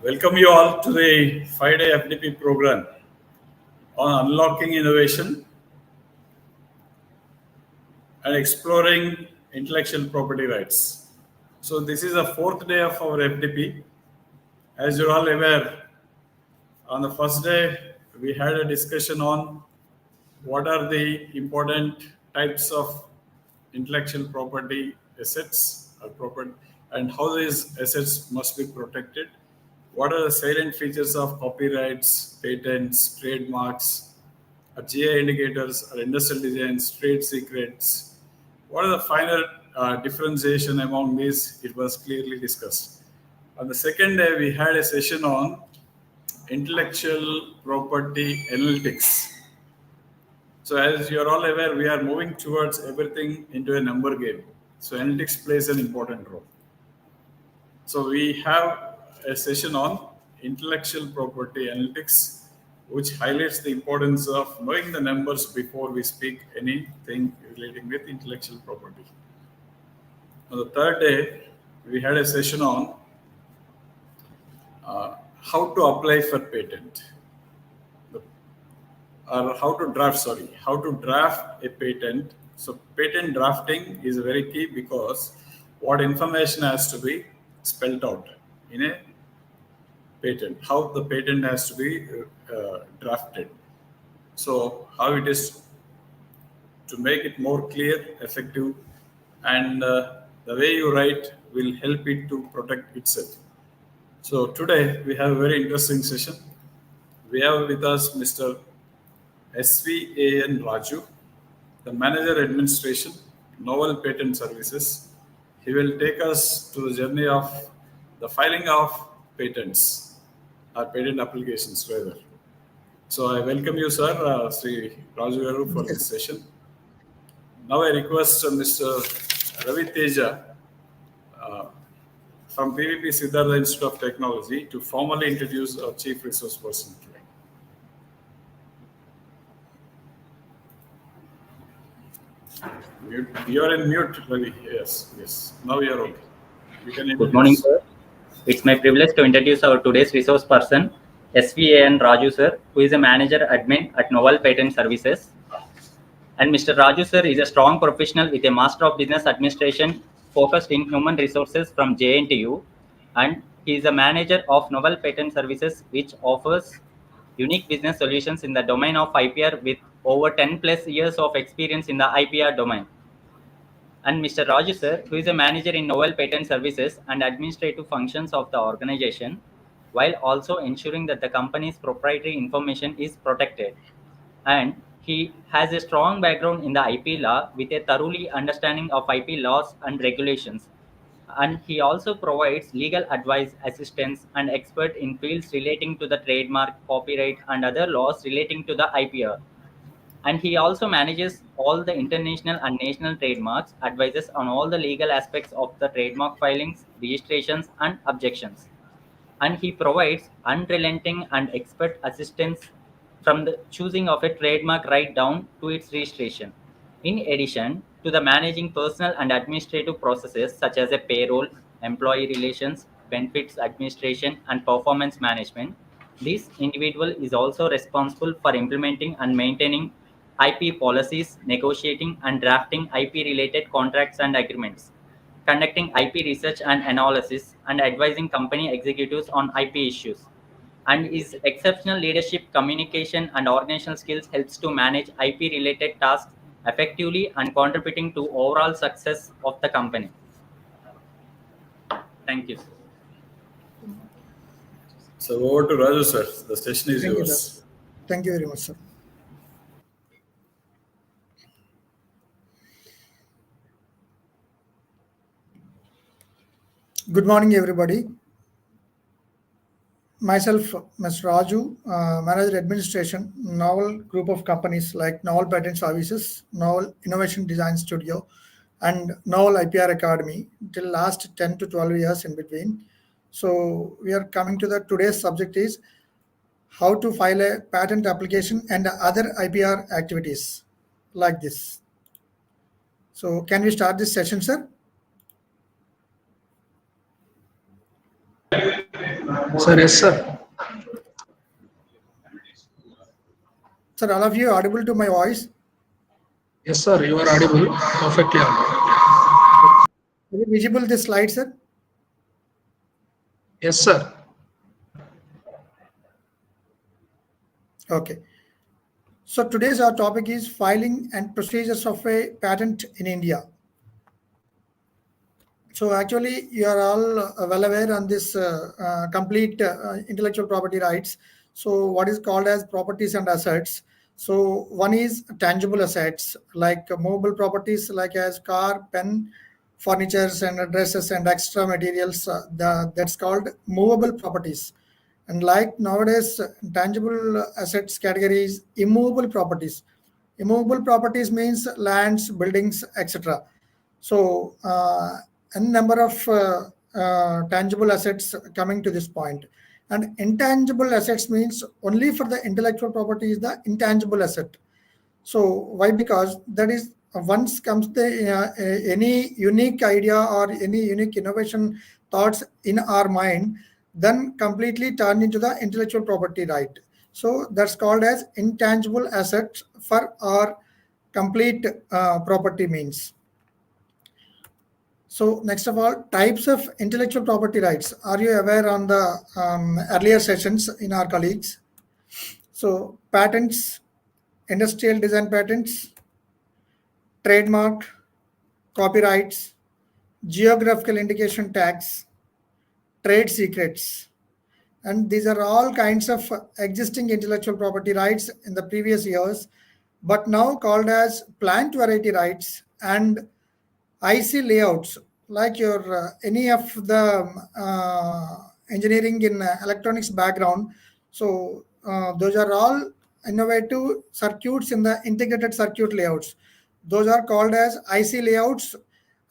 Welcome you all to the 5-day FDP program on unlocking innovation and exploring intellectual property rights. So this is the fourth day of our FDP. As you're all aware, on the first day, we had a discussion on what are the important types of intellectual property assets or property and how these assets must be protected. What are the salient features of copyrights, patents, trademarks, or GI indicators, or industrial designs, trade secrets? What are the finer differentiation among these? It was clearly discussed. On the second day, we had a session on intellectual property analytics. So as you're all aware, we are moving towards everything into a number game. So analytics plays an important role. So we have a session on intellectual property analytics, which highlights the importance of knowing the numbers before we speak anything relating with intellectual property. On the third day, we had a session on how to apply for patent. Or how to draft a patent. So patent drafting is very key because what information has to be spelled out in a patent, how the patent has to be drafted. So how it is to make it more clear, effective, and the way you write will help it to protect itself. So today we have a very interesting session. We have with us Mr. SVAN Raju, the Manager Administration, Novel Patent Services. He will take us to the journey of the filing of patents, or patent applications rather. So I welcome you, sir, Sri Raju Garu, for this session. Now I request Mr. Ravi Teja from PVP Siddhartha Institute of Technology to formally introduce our Chief Resource Person today. You are in mute, Ravi. Yes. Now you are okay. You can introduce. Good morning, sir. It's my privilege to introduce our today's resource person, SVAN Raju, sir, who is a manager admin at Novel Patent Services. And Mr. Raju, sir, is a strong professional with a Master of Business Administration focused in human resources from JNTU. And he is a manager of Novel Patent Services, which offers unique business solutions in the domain of IPR with over 10 plus years of experience in the IPR domain. And Mr. Raju, sir, who is a manager in Novel Patent Services and administrative functions of the organization, while also ensuring that the company's proprietary information is protected. And he has a strong background in the IP law with a thoroughly understanding of IP laws and regulations. And he also provides legal advice, assistance, and expert in fields relating to the trademark, copyright, and other laws relating to the IPR. And he also manages all the international and national trademarks, advises on all the legal aspects of the trademark filings, registrations, and objections. And he provides unrelenting and expert assistance from the choosing of a trademark right down to its registration. In addition to the managing personal and administrative processes such as a payroll, employee relations, benefits administration, and performance management, this individual is also responsible for implementing and maintaining IP policies, negotiating and drafting IP-related contracts and agreements, conducting IP research and analysis, and advising company executives on IP issues. And his exceptional leadership, communication, and organizational skills helps to manage IP-related tasks effectively and contributing to overall success of the company. Thank you, sir. So over to Raju, sir. The session is yours. Thank you very much, sir. Good morning, everybody. Myself, Mr. Raju, Manager Administration, Novel Group of companies like Novel Patent Services, Novel Innovation Design Studio, and Novel IPR Academy till last 10 to 12 years in between. So we are coming to the today's subject is how to file a patent application and other IPR activities like this. So can we start this session, sir? Sir, yes, sir. Sir, all of you audible to my voice? Yes, sir. You are audible. Perfectly audible. Is it visible this slide, sir? Yes, sir. Okay. So today's our topic is filing and procedures of a patent in India. So actually, you are all well aware on this complete intellectual property rights. So what is called as properties and assets. So one is tangible assets like movable properties like as car, pen, furnitures and dresses and extra materials. That's called movable properties. And like nowadays, tangible assets category is immovable properties. Immovable properties means lands, buildings, etc. So, a number of tangible assets coming to this point. And intangible assets means only for the intellectual property is the intangible asset. So why? Because that is once comes the any unique idea or any unique innovation thoughts in our mind, then completely turn into the intellectual property right. So that's called as intangible assets for our complete property means. So next of all, types of intellectual property rights. Are you aware on the earlier sessions in our colleagues? So patents, industrial design patents, trademark, copyrights, geographical indication tags, trade secrets. And these are all kinds of existing intellectual property rights in the previous years, but now called as plant variety rights and IC layouts, like your any of the engineering in electronics background. So those are all innovative circuits in the integrated circuit layouts. Those are called as IC layouts,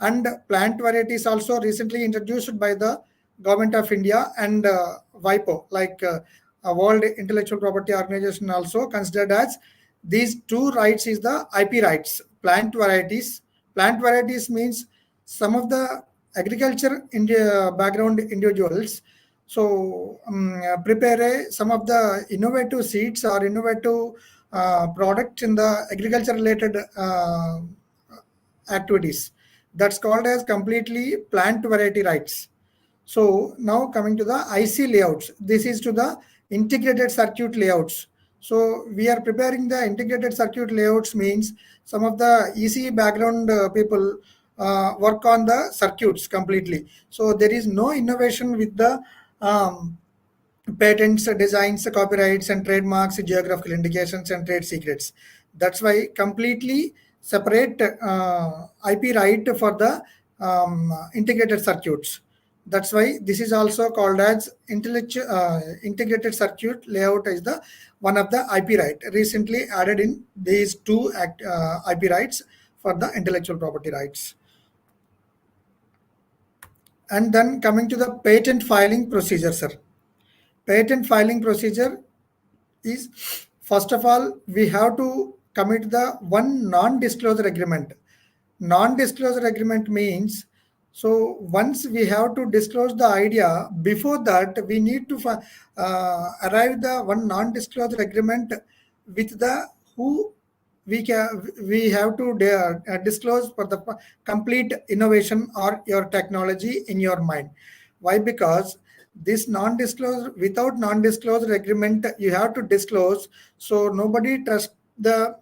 and plant varieties also recently introduced by the government of India and WIPO, like a World Intellectual Property Organization, also considered as these two rights is the IP rights. Plant varieties. Plant varieties means some of the agriculture India background individuals so prepare some of the innovative seeds or innovative products in the agriculture related activities. That's called as completely plant variety rights. So now coming to the IC layouts. This is to the integrated circuit layouts. So we are preparing the integrated circuit layouts means some of the ECE background people work on the circuits completely. So there is no innovation with the patents, designs, copyrights and trademarks, geographical indications and trade secrets. That's why completely separate IP right for the integrated circuits. That's why this is also called as integrated circuit layout is the one of the IP right recently added in these two IP rights for the intellectual property rights. And then coming to the patent filing procedure, sir. Patent filing procedure is, first of all, we have to commit the one non-disclosure agreement. Non-disclosure agreement means, so once we have to disclose the idea, before that we need to arrive the one non-disclosure agreement with the who we have to disclose for the complete innovation or your technology in your mind. Why? Because this non-disclosure, without non-disclosure agreement, you have to disclose, so nobody trusts the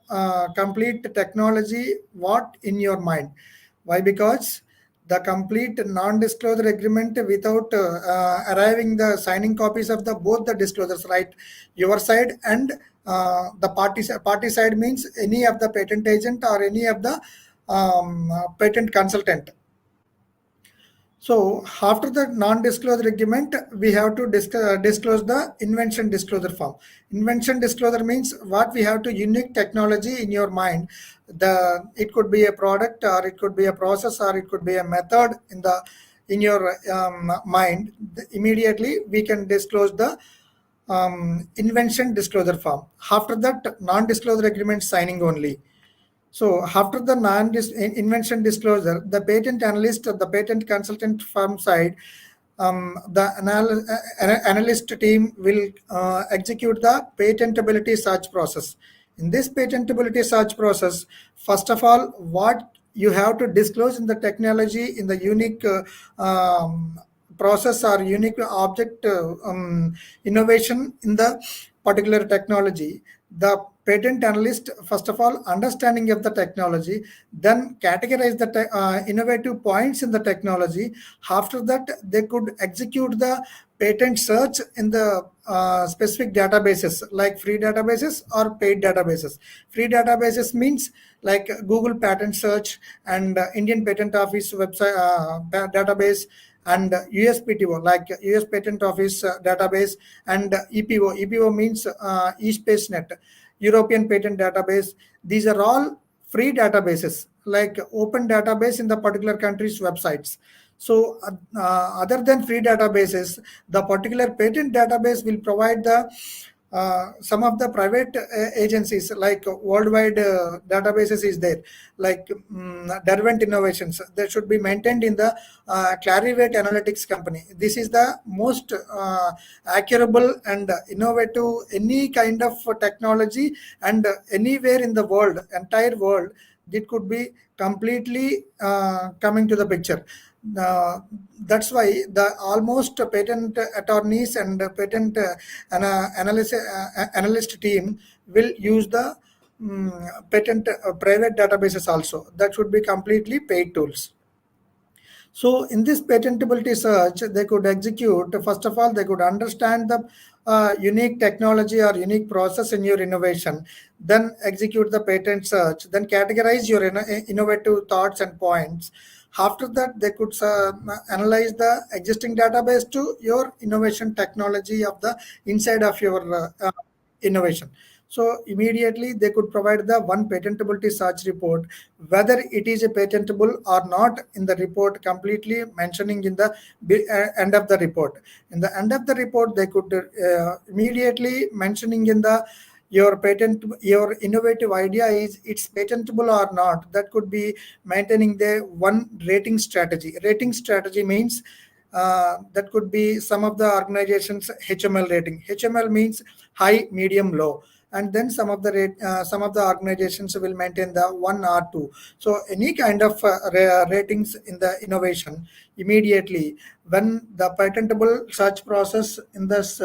complete technology what in your mind. Why? Because the complete non-disclosure agreement without arriving the signing copies of the both the disclosures, right, your side and the party side means any of the patent agent or any of the patent consultant. So after the non-disclosure agreement, we have to disclose the invention disclosure form. Invention disclosure means what we have to unique technology in your mind. It could be a product or it could be a process or it could be a method in your mind. Immediately we can disclose the invention disclosure form. After that, non-disclosure agreement signing only. So after the non-invention disclosure, the patent analyst or the patent consultant firm side the analyst team will execute the patentability search process. In this patentability search process, first of all, what you have to disclose in the technology in the unique process or unique object innovation in the particular technology. The patent analyst, first of all, understanding of the technology, then categorize the innovative points in the technology. After that, they could execute the patent search in the specific databases like free databases or paid databases. Free databases means like Google patent search and Indian patent office website database, and USPTO like US patent office database, and EPO means eSpaceNet, European patent database. These are all free databases like open database in the particular country's websites. So other than free databases, the particular patent database will provide the some of the private agencies like worldwide databases is there, like Derwent Innovations. They should be maintained in the Clarivate Analytics company. This is the most accurable and innovative any kind of technology, and anywhere in the world, entire world, it could be completely coming to the picture. That's why the almost patent attorneys and patent analyst team will use the patent private databases also. That should be completely paid tools. So in this patentability search, they could execute, first of all, they could understand the unique technology or unique process in your innovation, then execute the patent search, then categorize your innovative thoughts and points. After that, they could analyze the existing database to your innovation technology of the inside of your innovation. So immediately they could provide the one patentability search report, whether it is a patentable or not in the report, completely mentioning in the end of the report. In the end of the report, they could immediately mentioning in the your patent, your innovative idea is it's patentable or not. That could be maintaining the one rating strategy. Rating strategy means that could be some of the organizations HML rating. HML means high, medium, low, and then some of the organizations will maintain the 1 or 2. So any kind of ratings in the innovation, immediately when the patentable search process in this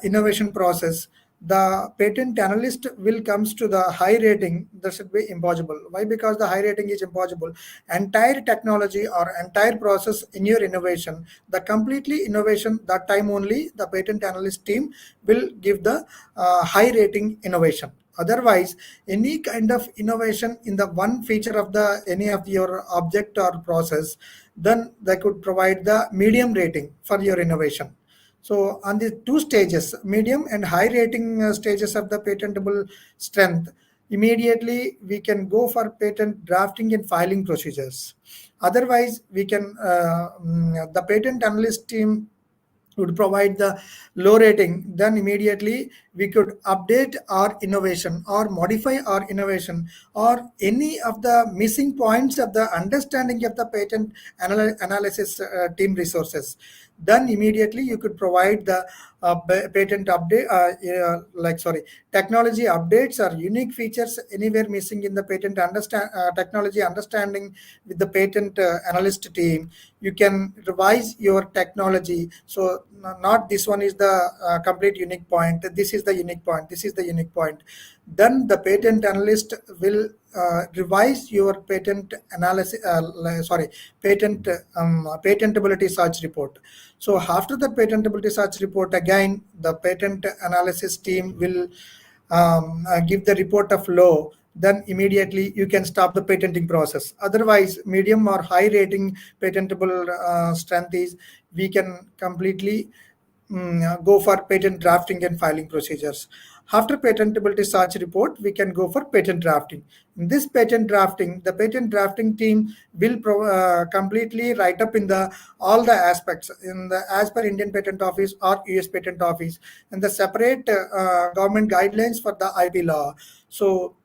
innovation process, the patent analyst will comes to the high rating. That should be impossible. Why? Because the high rating is impossible. Entire technology or entire process in your innovation, the completely innovation, that time only the patent analyst team will give the high rating innovation. Otherwise, any kind of innovation in the one feature of the any of your object or process, then they could provide the medium rating for your innovation. So on the two stages, medium and high rating stages of the patentable strength, immediately we can go for patent drafting and filing procedures. Otherwise, we can the patent analyst team would provide the low rating, then immediately we could update our innovation or modify our innovation, or any of the missing points of the understanding of the patent analysis team resources. Then immediately you could provide the patent update technology updates or unique features anywhere missing in the patent technology understanding with the patent analyst team. You can revise your technology. So not this one is the complete unique point, this is the unique point, this is the unique point. Then the patent analyst will revise your patent analysis patentability search report. So after the patentability search report, again the patent analysis team will give the report of low. Then immediately you can stop the patenting process. Otherwise, medium or high rating patentable strength is we can completely go for patent drafting and filing procedures. After patentability search report, we can go for patent drafting. In this patent drafting, the patent drafting team will completely write up in the all the aspects in the as per Indian Patent Office or US Patent Office, and the separate government guidelines for the IP law. So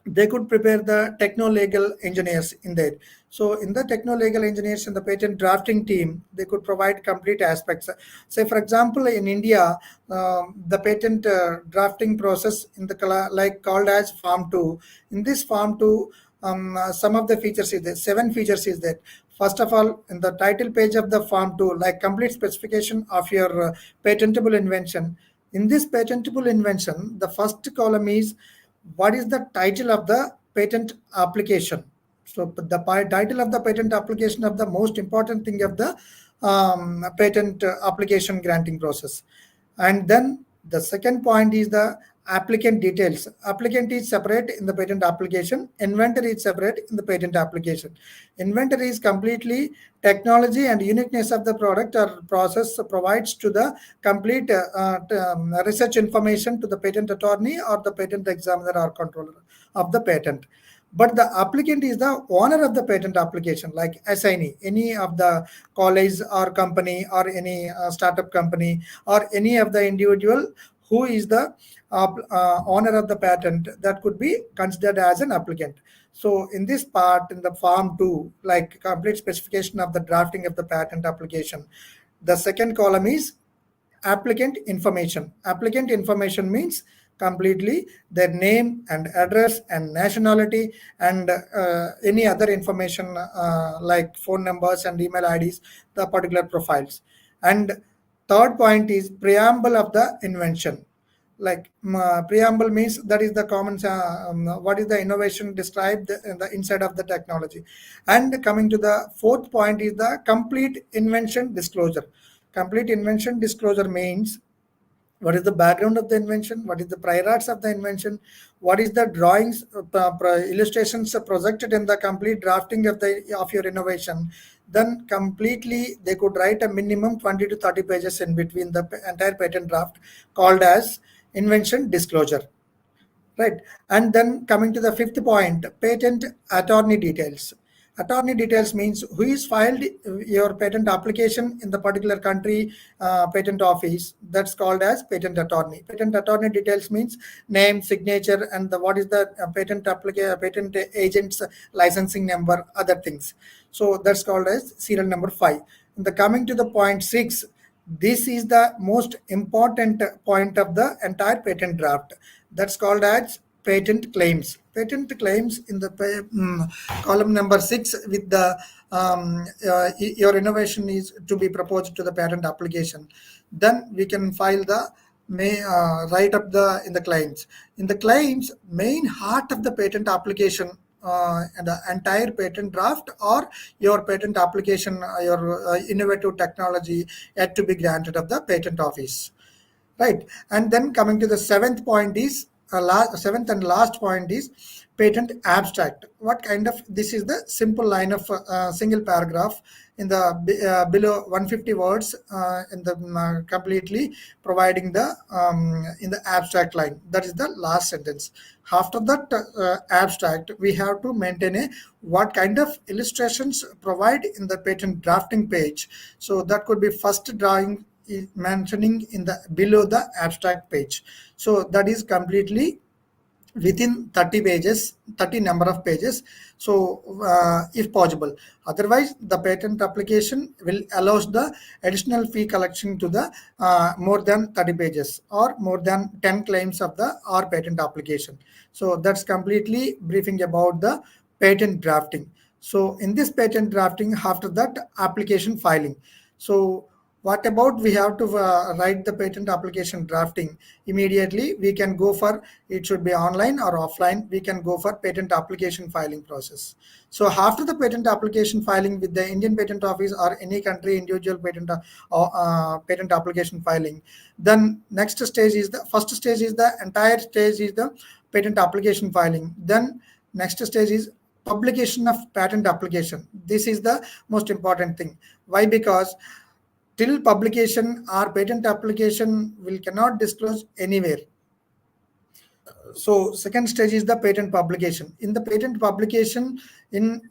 they could prepare the techno-legal engineers in there. So in the techno-legal engineers in the patent drafting team, they could provide complete aspects. Say, for example, in India, the patent drafting process in the like called as Form 2. In this Form 2, some of the features is there, 7 features is there. First of all, in the title page of the Form 2, like complete specification of your patentable invention. In this patentable invention, the first column is what is the title of the patent application. So the title of the patent application of the most important thing of the patent application granting process. And then the second point is the applicant details. Applicant is separate in the patent application. Inventor is separate in the patent application. Inventor is completely technology and uniqueness of the product or process provides to the complete research information to the patent attorney or the patent examiner or controller of the patent. But the applicant is the owner of the patent application, like assignee, any of the college or company or any startup company or any of the individual who is the owner of the patent, that could be considered as an applicant. So in this part, in the Form 2, like complete specification of the drafting of the patent application, the second column is applicant information. Applicant information means completely their name and address and nationality and any other information like phone numbers and email IDs, the particular profiles. And third point is preamble of the invention. Like preamble means that is the common what is the innovation described in the inside of the technology. And coming to the fourth point is the complete invention disclosure. Complete invention disclosure means what is the background of the invention, what is the prior arts of the invention, what is the drawings, illustrations projected in the complete drafting of your innovation. Then completely they could write a minimum 20 to 30 pages in between the entire patent draft, called as invention disclosure. Right. And then coming to the fifth point, patent attorney details. Attorney details means who is filed your patent application in the particular country patent office. That's called as patent attorney. Patent attorney details means name, signature, and what is the patent agent's licensing number, other things. So that's called as serial number 5. And the coming to the point 6, this is the most important point of the entire patent draft. That's called as patent claims. Patent claims in the column number 6 with the your innovation is to be proposed to the patent application. Then we can file the write up the in the claims. In the claims, main heart of the patent application and the entire patent draft or your patent application, your innovative technology yet to be granted of the patent office, right? And then coming to the seventh point is seventh and last point is patent abstract. What kind of, this is the simple line of single paragraph in the below 150 words in the completely providing the in the abstract line. That is the last sentence. After that abstract, we have to maintain a what kind of illustrations provide in the patent drafting page. So that could be first drawing is mentioning in the below the abstract page. So that is completely within 30 pages, 30 number of pages. So if possible, otherwise the patent application will allows the additional fee collection to the more than 30 pages or more than 10 claims of the or patent application. So that's completely briefing about the patent drafting. So in this patent drafting, after that application filing. So what about we have to write the patent application drafting? Immediately we can go for, it should be online or offline, we can go for patent application filing process. So after the patent application filing with the Indian Patent Office or any country individual patent patent application filing, then next stage is the first stage is the entire stage is the patent application filing. Then next stage is publication of patent application. This is the most important thing. Why? Because till publication our patent application will cannot disclose anywhere. So second stage is the patent publication. In the patent publication in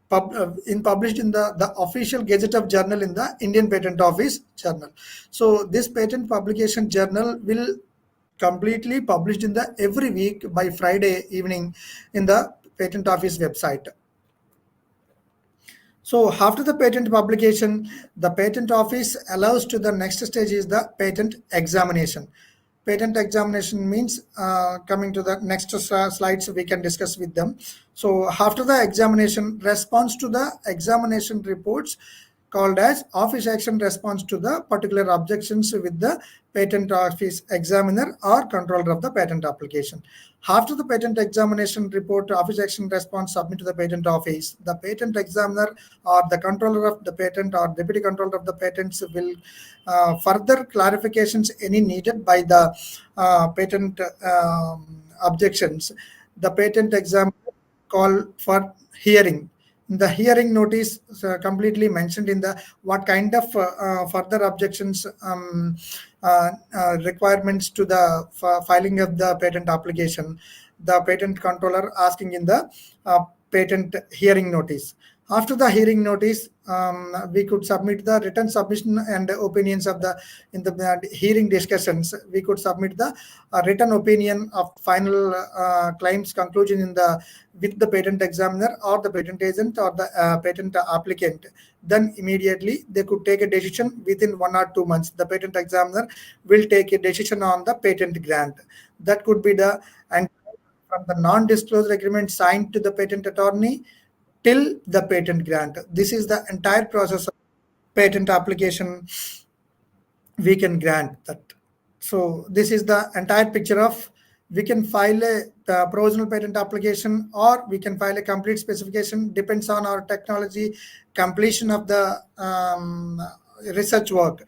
published in the official Gazette of Journal in the Indian Patent Office journal. So this patent publication journal will completely published in the every week by Friday evening in the patent office website. So after the patent publication, the patent office allows to the next stage is the patent examination. Patent examination means coming to the next slides we can discuss with them. So after the examination, response to the examination reports called as office action response to the particular objections with the patent office examiner or controller of the patent application. After the patent examination report, office action response submit to the patent office. The patent examiner or the controller of the patent or deputy controller of the patents will further clarifications any needed by the patent objections. The patent examiner call for hearing. The hearing notice completely mentioned in the what kind of further objections requirements to the filing of the patent application. The patent controller asking in the patent hearing notice. After the hearing notice, we could submit the written submission and opinions of the in the hearing discussions. We could submit the written opinion of final claims conclusion in the with the patent examiner or the patent agent or the patent applicant. Then immediately they could take a decision within 1 or 2 months. The patent examiner will take a decision on the patent grant. That could be the and from the non-disclosure agreement signed to the patent attorney till the patent grant. This is the entire process of patent application we can grant that. So this is the entire picture of we can file a provisional patent application or we can file a complete specification, depends on our technology, completion of the research work.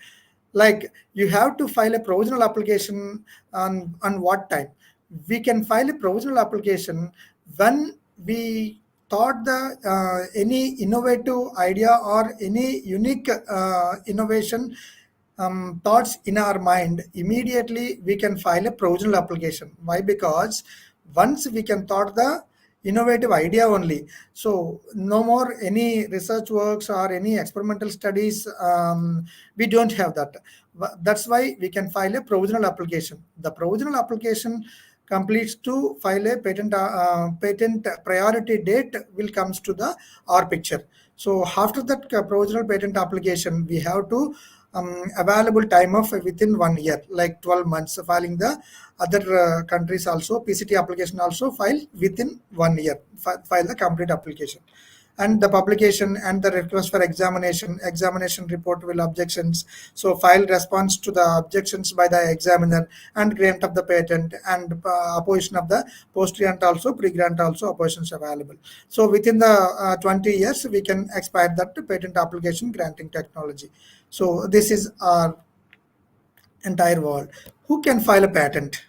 Like you have to file a provisional application on what time? We can file a provisional application when we thought the any innovative idea or any unique innovation thoughts in our mind, immediately we can file a provisional application. Why? Because once we can thought the innovative idea only, so no more any research works or any experimental studies, we don't have that. That's why we can file a provisional application. The provisional application completes to file a patent priority date will comes to the our picture. So after that provisional patent application, we have to available time of within 1 year, like 12 months. Filing the other countries also, PCT application also file within 1 year, file the complete application. And the publication and the request for examination report will objections. So file response to the objections by the examiner and grant of the patent and opposition of the post grant also, pre grant also oppositions available. So within the 20 years we can expire that patent application granting technology. So this is our entire world. Who can file a patent?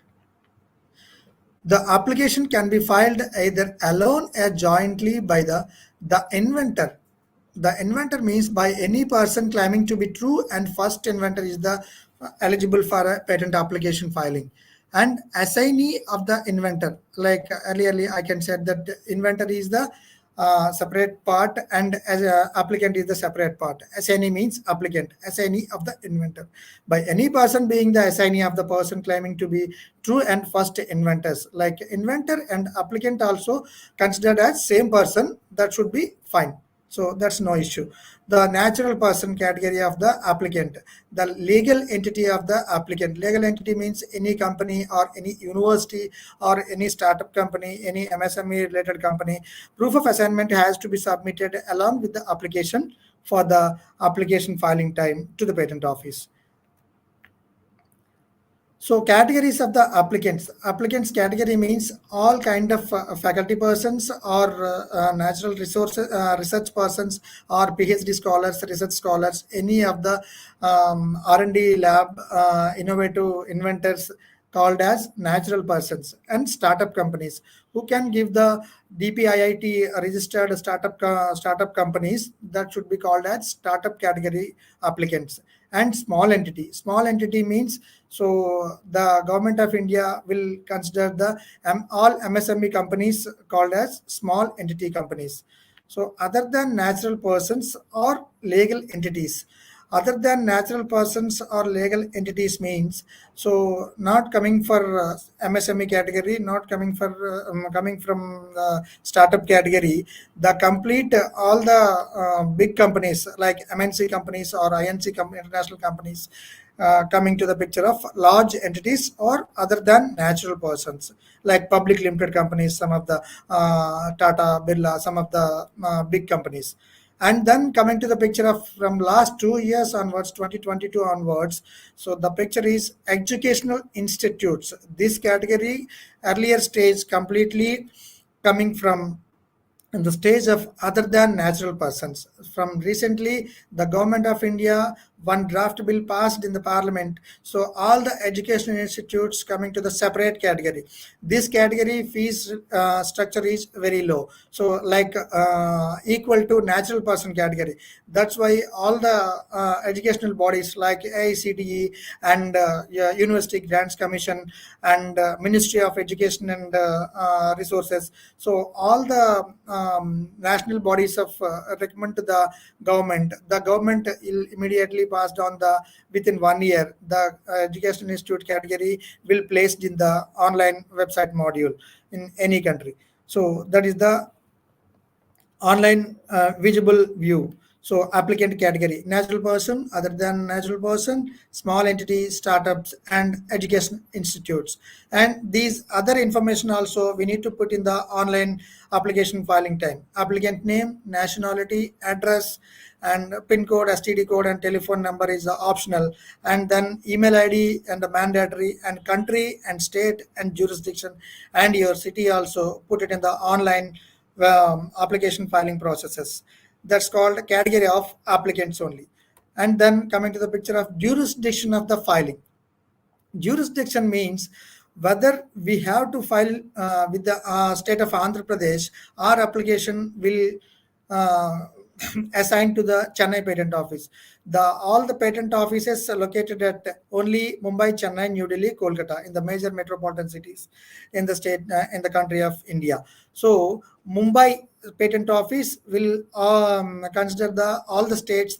The application can be filed either alone or jointly by the inventor. The inventor means by any person claiming to be true and first inventor is the eligible for a patent application filing. And assignee of the inventor, like earlier I can say that the inventor is the separate part and as a applicant is the separate part. Assignee means applicant, assignee of the inventor. By any person being the assignee of the person claiming to be true and first inventors, like inventor and applicant also considered as same person, that should be fine. So that's no issue. The natural person category of the applicant, the legal entity of the applicant. Legal entity means any company or any university or any startup company, any MSME related company. Proof of assignment has to be submitted along with the application for the application filing time to the patent office. So categories of the applicants. Applicants category means all kind of faculty persons or natural resources, research persons or PhD scholars, research scholars, any of the R&D lab, innovative inventors called as natural persons, and startup companies who can give the DPIIT registered startup companies, that should be called as startup category applicants. And small entity means, so the government of India will consider the all MSME companies called as small entity companies. So other than natural persons or legal entities, Other than natural persons or legal entities means, so not coming for MSME category, not coming for coming from startup category, the complete all the big companies like MNC companies or international companies coming to the picture of large entities or other than natural persons like public limited companies, some of the Tata, Birla, some of the big companies. And then coming to the picture of from last 2 years onwards, 2022 onwards, so the picture is educational institutes. This category earlier stage completely coming from in the stage of other than natural persons. From recently, the government of India, one draft bill passed in the parliament. So all the educational institutes coming to the separate category. This category fees structure is very low. So like equal to natural person category. That's why all the educational bodies like AICTE and yeah, University Grants Commission and Ministry of Education and Resources. So all the national bodies of recommend to the government. The government immediately passed on the within 1 year. The educational institute category will placed in the online website module in any country. So that is the online visible view. So applicant category, natural person, other than natural person, small entity, startups, and education institutes. And these other information also we need to put in the online application filing time. Applicant name, nationality, address, and PIN code, STD code, and telephone number is optional. And then email ID and the mandatory, and country and state and jurisdiction and your city also put it in the online application filing processes. That's called category of applicants only. And then coming to the picture of jurisdiction of the filing. Jurisdiction means whether we have to file with the state of Andhra Pradesh, our application will uh, assigned to the Chennai Patent Office. All the patent offices are located at only Mumbai, Chennai, New Delhi, Kolkata in the major metropolitan cities in the state in the country of India. So Mumbai Patent Office will consider the all the states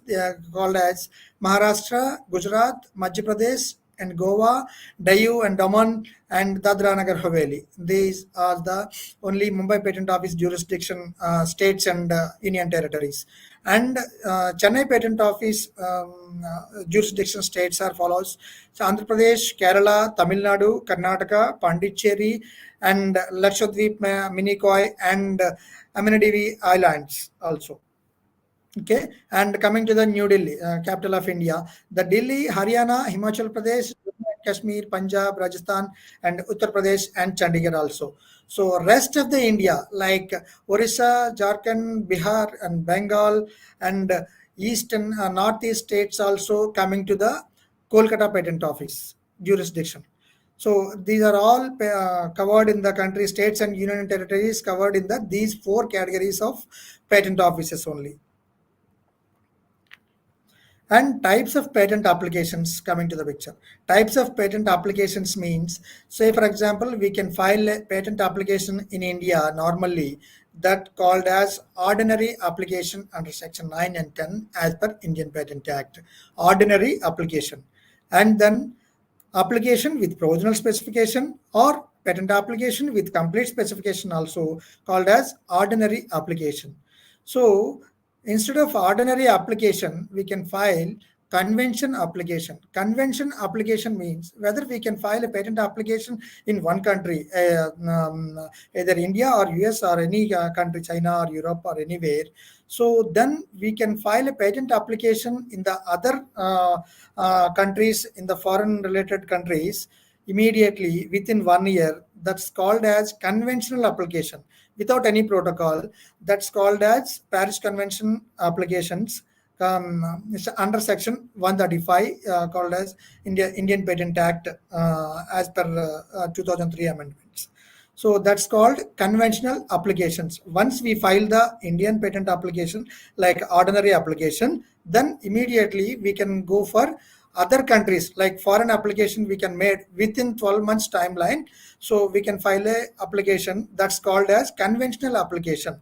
called as Maharashtra, Gujarat, Madhya Pradesh, and Goa, Dayu and Daman and Dadra Nagar Haveli. These are the only Mumbai Patent Office jurisdiction states and union territories. And Chennai Patent Office jurisdiction states are follows: so Andhra Pradesh, Kerala, Tamil Nadu, Karnataka, Pondicherry, and Lakshadweep, Minicoy, and Aminidivi Islands also. Okay, and coming to the New Delhi, capital of India, the Delhi, Haryana, Himachal Pradesh, Kashmir, Punjab, Rajasthan, and Uttar Pradesh and Chandigarh also. So rest of the India like Orissa, Jharkhand, Bihar, and Bengal, and eastern northeast states also coming to the Kolkata Patent Office jurisdiction. So these are all covered in the country, states and union territories covered in the these four categories of patent offices only. And types of patent applications coming to the picture. Types of patent applications means, say for example, we can file a patent application in India normally that called as ordinary application under section 9 and 10 as per Indian Patent Act. Ordinary application. And then application with provisional specification or patent application with complete specification also called as ordinary application. So instead of ordinary application, we can file convention application. Convention application means whether we can file a patent application in one country, either India or US or any country, China or Europe or anywhere. So then we can file a patent application in the other countries, in the foreign related countries immediately within 1 year. That's called as conventional application without any protocol. That's called as Paris Convention applications. It's under section 135 called as Indian Patent Act as per 2003 amendments. So that's called conventional applications. Once we file the Indian patent application like ordinary application, then immediately we can go for other countries like foreign application we can made within 12 months timeline. So we can file a application that's called as conventional application.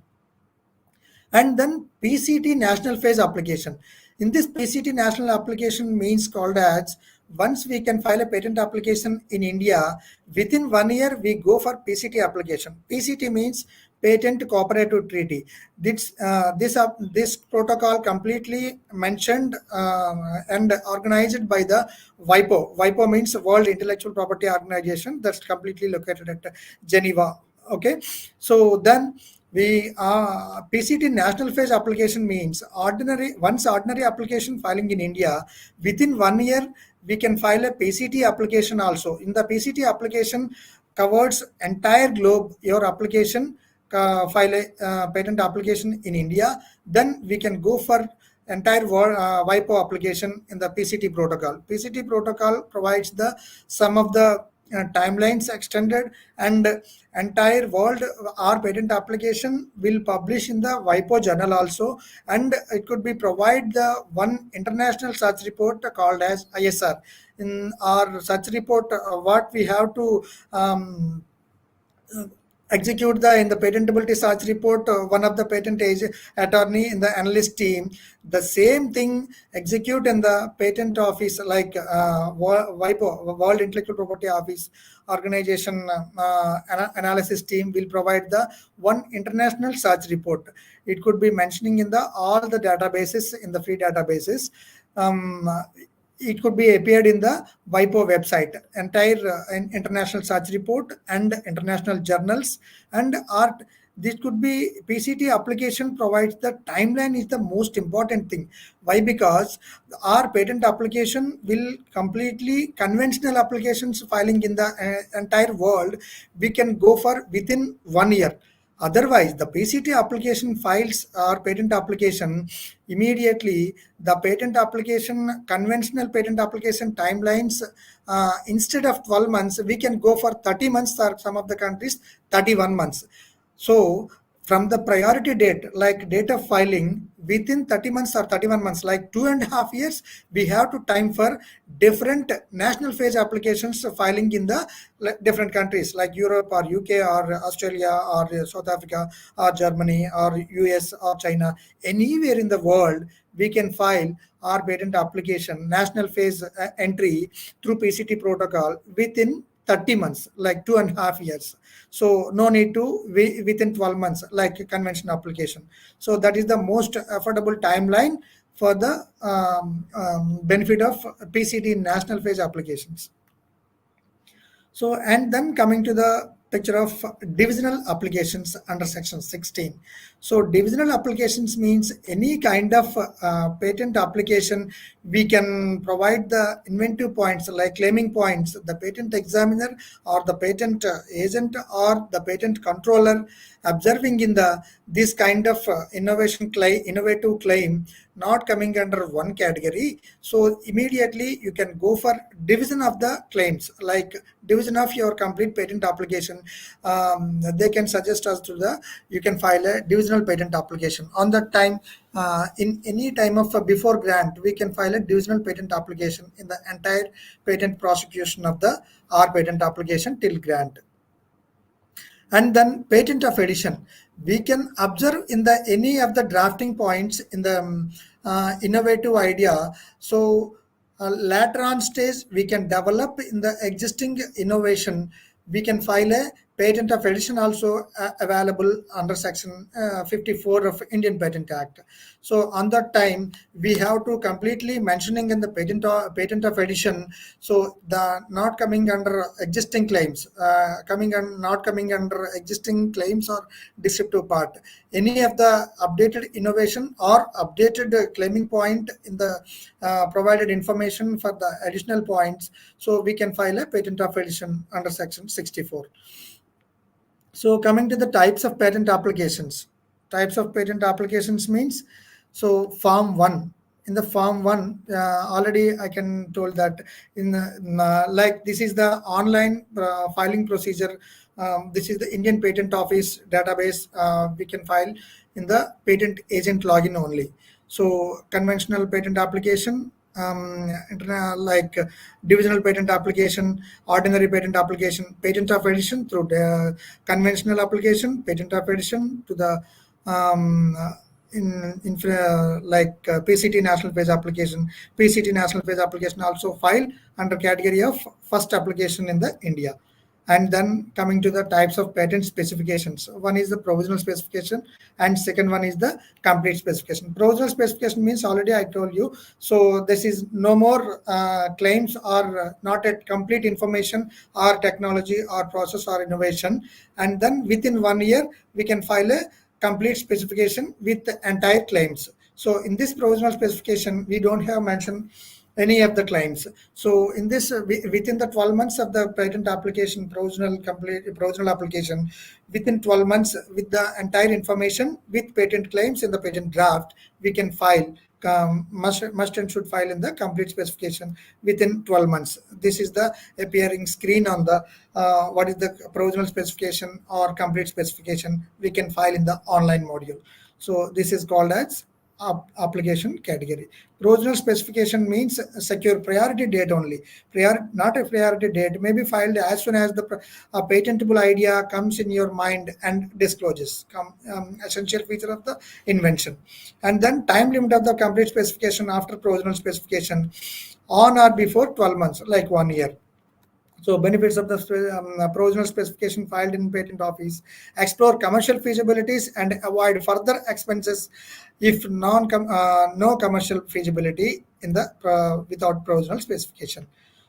And then PCT national phase application. In this PCT national application means called as, once we can file a patent application in India, within 1 year we go for PCT application. PCT means Patent Cooperative Treaty. This protocol completely mentioned and organized by the WIPO. WIPO means World Intellectual Property Organization, that's completely located at Geneva. Okay, so then we PCT national phase application means ordinary application filing in India, within 1 year we can file a PCT application also. In the PCT application covers entire globe, your application file a patent application in India, then we can go for entire WIPO application in the PCT protocol. PCT protocol provides the some of the timelines extended, and entire world our patent application will publish in the WIPO journal also, and it could be provide the one international search report called as ISR. In our search report, what we have to execute in the patentability search report, one of the patent attorney in the analyst team, the same thing execute in the patent office, like WIPO, World Intellectual Property Office organization analysis team will provide the one international search report. It could be mentioning in the all the databases, in the free databases. It could be appeared in the WIPO website, entire international search report and international journals and art. This could be PCT application provides the timeline is the most important thing. Why? Because our patent application will completely conventional applications filing in the entire world. We can go for within 1 year. Otherwise, the PCT application files or patent application immediately, the patent application, conventional patent application timelines, instead of 12 months, we can go for 30 months or some of the countries, 31 months. So from the priority date, like date of filing, within 30 months or 31 months, like 2.5 years, we have to time for different national phase applications filing in the different countries like Europe or UK or Australia or South Africa or Germany or US or China. Anywhere in the world, we can file our patent application, national phase entry through PCT protocol within 30 months, like 2.5 years. So no need to within 12 months like a conventional application. So that is the most affordable timeline for the benefit of PCT national phase applications. So, and then coming to the picture of divisional applications under section 16. So divisional applications means any kind of patent application, we can provide the inventive points like claiming points, the patent examiner or the patent agent or the patent controller observing in the this kind of innovative claim not coming under one category. So immediately you can go for division of the claims, like division of your complete patent application. They can suggest us to you can file a divisional patent application. On that time, in any time of before grant, we can file a divisional patent application in the entire patent prosecution of the our patent application till grant. And then patent of edition, we can observe in the any of the drafting points in the innovative idea. So later on stage, we can develop in the existing innovation, we can file a patent of edition also available under section 54 of Indian Patent Act. So on that time, we have to completely mentioning in the patent of edition. So the not coming under existing claims, not coming under existing claims or descriptive part. Any of the updated innovation or updated claiming point in the provided information for the additional points. So we can file a patent of edition under section 64. So coming to the types of patent applications. Types of patent applications means, so form 1. In the form 1, already I can told that in like this is the online filing procedure. This is the Indian Patent Office database. We can file in the patent agent login only. So conventional patent application, like divisional patent application, ordinary patent application, patent of edition through the conventional application, patent of edition to the PCT national page application. PCT national page application also filed under category of first application in the India. And then coming to the types of patent specifications, one is the provisional specification and second one is the complete specification. Provisional specification means already I told you, so this is no more claims or not at complete information or technology or process or innovation, and then within 1 year we can file a complete specification with the entire claims. So in this provisional specification we don't have mentioned any of the claims. So in this, within the 12 months of the patent application, provisional application, within 12 months with the entire information with patent claims in the patent draft, we can file, must and should file in the complete specification within 12 months. This is the appearing screen on the what is the provisional specification or complete specification we can file in the online module. So this is called as application category. Provisional specification means secure priority date only. Not a priority date, may be filed as soon as the patentable idea comes in your mind and discloses essential feature of the invention. And then time limit of the complete specification after provisional specification on or before 12 months, like 1 year. So benefits of the provisional specification filed in patent office: explore commercial feasibilities and avoid further expenses if no commercial feasibility in the without provisional specification.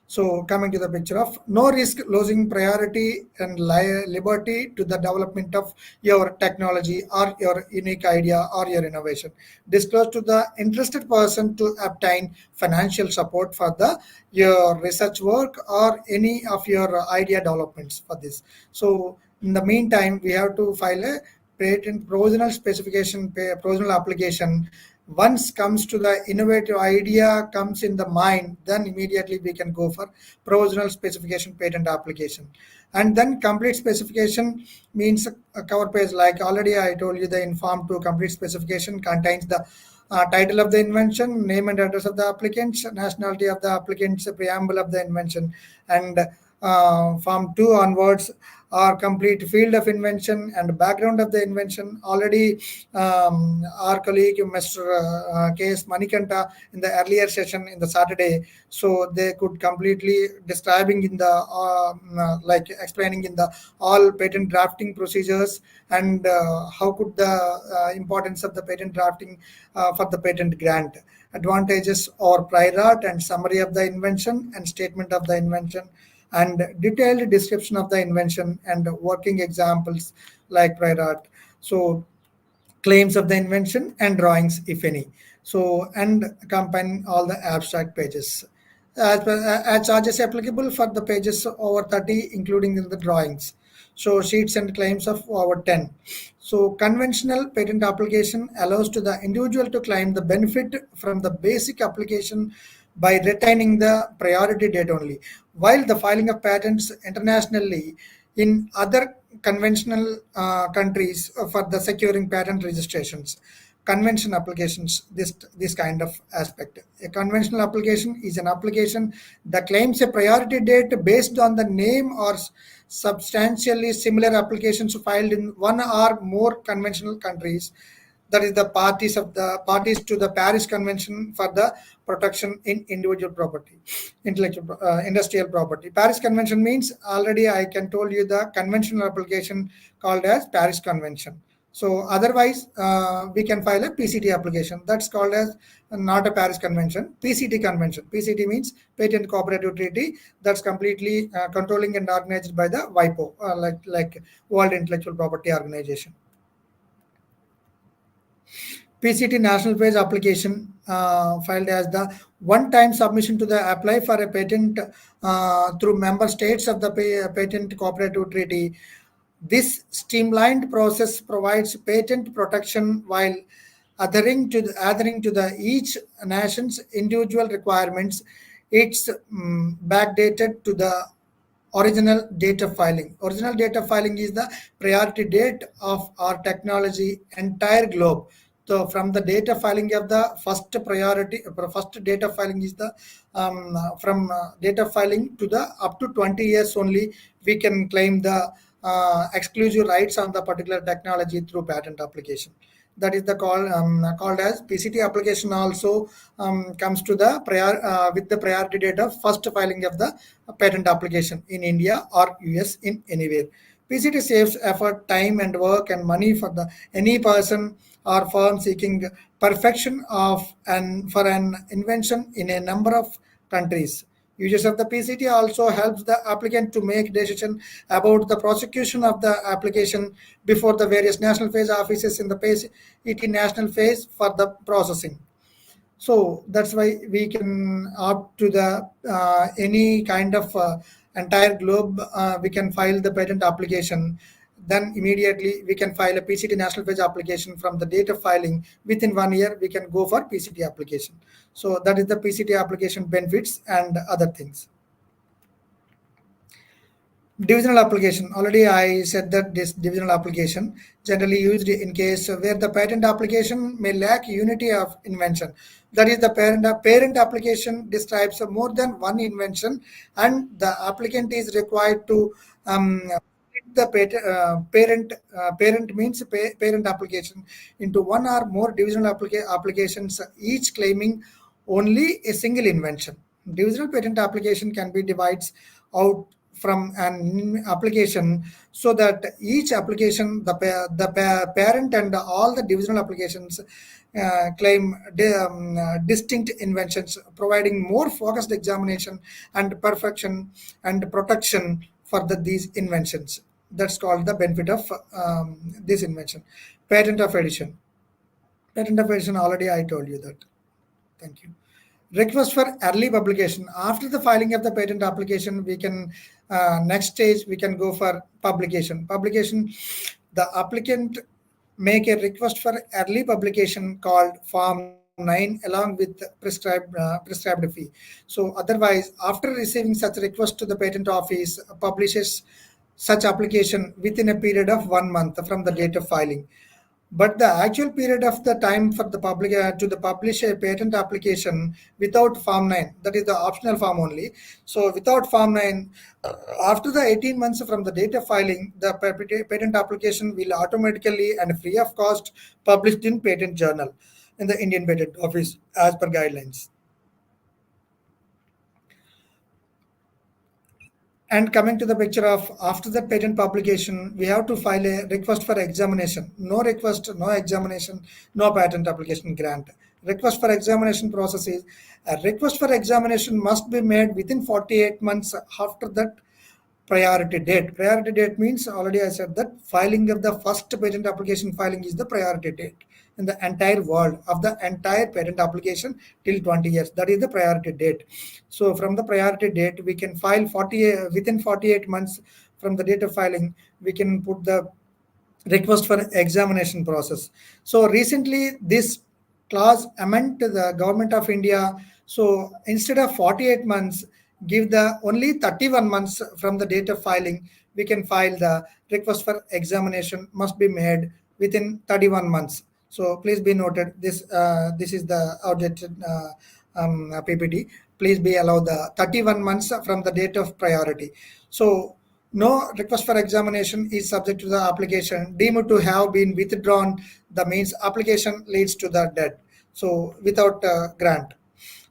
So coming to the picture of no risk losing priority and liberty to the development of your technology or your unique idea or your innovation. Disclose to the interested person to obtain financial support for your research work or any of your idea developments for this. So in the meantime, we have to file a patent provisional specification, provisional application. Once comes to the innovative idea comes in the mind, then immediately we can go for provisional specification patent application. And then complete specification means a cover page, like already I told you, the Inform to complete specification contains the title of the invention, name and address of the applicants, nationality of the applicants, preamble of the invention, and Form 2 onwards or complete field of invention and background of the invention. Already our colleague Mr. K.S. Manikanta in the earlier session in the Saturday, so they could completely describing in the explaining in the all patent drafting procedures and how could the importance of the patent drafting for the patent grant, advantages or prior art and summary of the invention and statement of the invention, and detailed description of the invention and working examples like prior art. So claims of the invention and drawings, if any. So and combine all the abstract pages. As charges applicable for the pages over 30, including in the drawings. So sheets and claims of over 10. So conventional patent application allows to the individual to claim the benefit from the basic application by retaining the priority date only, while the filing of patents internationally in other conventional countries for the securing patent registrations. Convention applications, this kind of aspect. A conventional application is an application that claims a priority date based on the name or substantially similar applications filed in one or more conventional countries, that is the parties to the Paris Convention for the protection in individual property, industrial property. Paris Convention means already I can told you the conventional application called as Paris Convention. So otherwise we can file a PCT application, that's called as not a Paris Convention, PCT Convention. PCT means Patent Cooperative Treaty, that's completely controlling and organized by the WIPO, like World Intellectual Property Organization. PCT national page application filed as the one-time submission to the apply for a patent through member states of the Patent Cooperative Treaty. This streamlined process provides patent protection while adhering to the each nation's individual requirements. It's backdated to the original date of filing. Original date of filing is the priority date of our technology entire globe. So from the date of filing of the first date of filing is the from date of filing to the up to 20 years only we can claim the exclusive rights on the particular technology through patent application. that is the called as PCT application also comes to the with the priority date of first filing of the patent application in India or US in anywhere. PCT saves effort, time, and work and money for the any person or firm seeking perfection of for an invention in a number of countries. Users of the PCT also helps the applicant to make decision about the prosecution of the application before the various national phase offices in the PCT national phase for the processing. So that's why we can opt to the any kind of entire globe. We can file the patent application. Then immediately we can file a PCT national phase application from the date of filing. Within 1 year, we can go for PCT application. So that is the PCT application benefits and other things. Divisional application. Already I said that this divisional application generally used in case where the patent application may lack unity of invention. That is the parent application describes more than one invention and the applicant is required to split the parent means parent application into one or more divisional applications, each claiming only a single invention. Divisional patent application can be divided out from an application so that each application, the parent and all the divisional applications claim distinct inventions, providing more focused examination and perfection and protection for these inventions. That's called the benefit of this invention. Patent of addition. Patent of addition, already I told you that. Thank you. Request for early publication. After the filing of the patent application, we can next stage we can go for publication. Publication, the applicant make a request for early publication called Form 9 along with prescribed fee. So otherwise, after receiving such request to the patent office, publishes such application within a period of 1 month from the date of filing. But the actual period of the time for the public to the publish a patent application without Form 9, that is the optional form only. So without Form 9, after the 18 months from the date of filing, the patent application will automatically and free of cost published in Patent Journal in the Indian Patent Office as per guidelines. And coming to the picture of after the patent publication, we have to file a request for examination. No request, no examination, no patent application grant. Request for examination process is a request for examination must be made within 48 months after that priority date. Priority date means already I said that filing of the first patent application filing is the priority date in the entire world of the entire patent application till 20 years. That is the priority date. So from the priority date, we can file within 48 months from the date of filing, we can put the request for examination process. So recently this clause amended to the government of India. So instead of 48 months, give the only 31 months from the date of filing, we can file the request for examination must be made within 31 months. So please be noted, this is the outdated PPT. Please be allowed the 31 months from the date of priority. So no request for examination is subject to the application deemed to have been withdrawn. The means application leads to the dead. So without grant.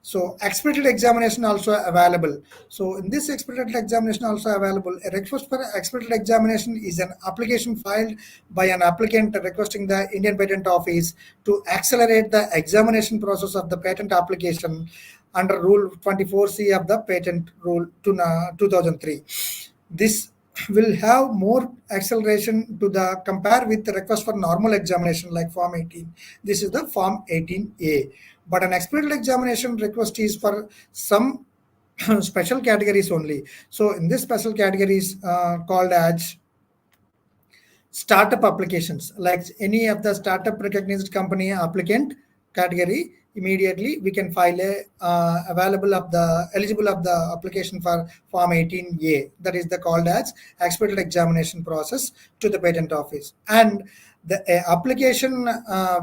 So expedited examination also available. So in this expedited examination also available, a request for expedited examination is an application filed by an applicant requesting the Indian Patent Office to accelerate the examination process of the patent application under Rule 24C of the Patent Rule 2003. This will have more acceleration to the compare with the request for normal examination like Form 18. This is the Form 18A. But an expedited examination request is for some special categories only. So in this special categories called as startup applications, like any of the startup recognized company applicant category, immediately we can file a eligible of the application for Form 18A. That is the called as expedited examination process to the patent office. And the application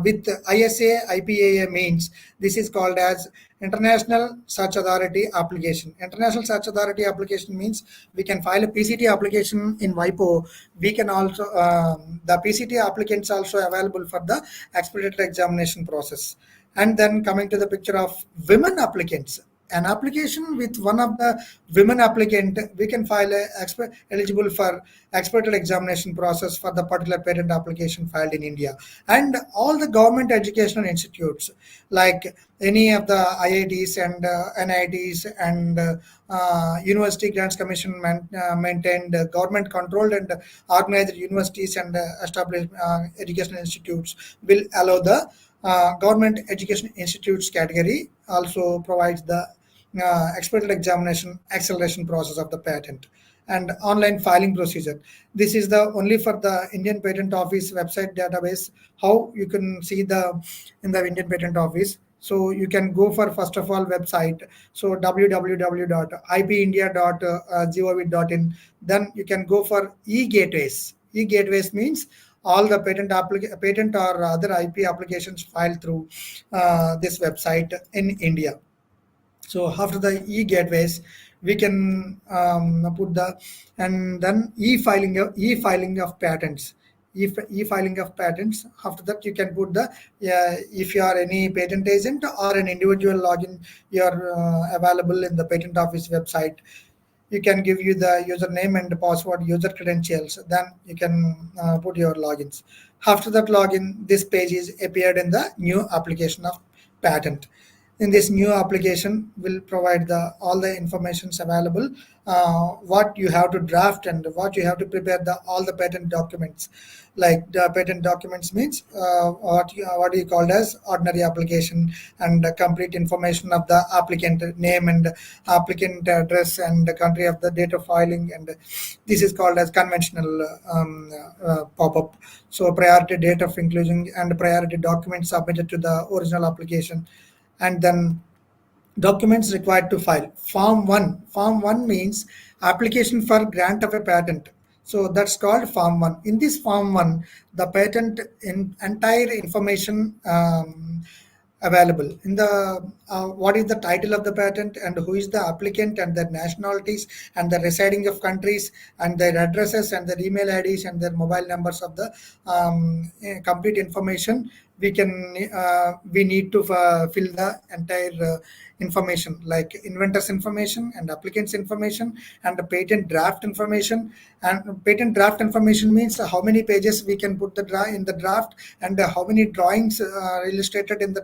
with ISA IPAA means this is called as International Search Authority application. International Search Authority application means we can file a PCT application in WIPO. We can also the PCT applicants also available for the expedited examination process. And then coming to the picture of women applicants, an application with one of the women applicant, we can file eligible for expedited examination process for the particular patent application filed in India. And all the government educational institutes like any of the IITs and NITs and University Grants Commission maintained government controlled and organized universities and established educational institutes will allow the government education institutes category also provides the expedited examination acceleration process of the patent and online filing procedure. This is the only for the Indian Patent Office website database. How you can see the in the Indian Patent Office. So you can go for first of all website. So www.ipindia.gov.in. Then you can go for e-gateways. E-gateways means all the patent or other IP applications filed through this website in India. So after the e-gateways, we can put the and then e-filing of patents. E-filing of patents. After that, you can put the if you are any patent agent or an individual login, you are available in the patent office website. You can give you the username and the password user credentials, then you can put your logins. After that login, this page is appeared in the new application of patent. In this new application will provide the all the informations available, what you have to draft and what you have to prepare the all the patent documents. Like the patent documents means what you called as ordinary application and the complete information of the applicant name and applicant address and the country of the date of filing, and this is called as conventional pop-up. So priority date of inclusion and priority documents submitted to the original application, and then documents required to file. Form 1 means application for grant of a patent. So that's called Form 1. In this Form 1, the patent entire information available in the what is the title of the patent and who is the applicant and their nationalities and the residing of countries and their addresses and their email IDs and their mobile numbers of the complete information. We need to fill the entire information like inventors information and applicants information and the patent draft information. And patent draft information means how many pages we can put in the draft and how many drawings illustrated in the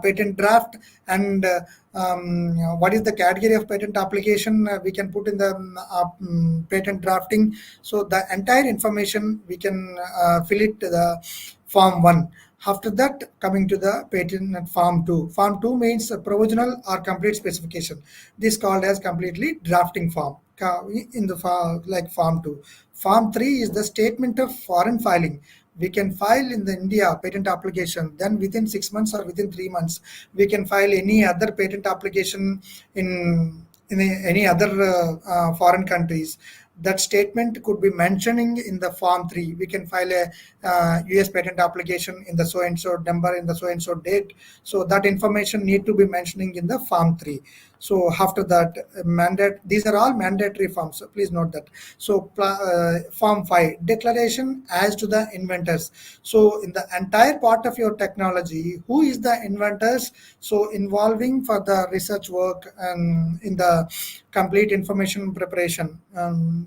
patent draft, and what is the category of patent application we can put in the patent drafting. So the entire information we can fill it to the Form 1. After that, coming to the patent Form 2. Form 2 means provisional or complete specification. This called as completely drafting form in the like Form 2. Form 3 is the statement of foreign filing. We can file in the India patent application, then within 6 months or within 3 months, we can file any other patent application in any other foreign countries. That statement could be mentioning in the Form 3. We can file a US patent application in the so and so number in the so and so date. So that information need to be mentioning in the Form 3. So after that, these are all mandatory forms. So please note that. So Form 5, declaration as to the inventors. So in the entire part of your technology, who is the inventors? So involving for the research work and in the complete information preparation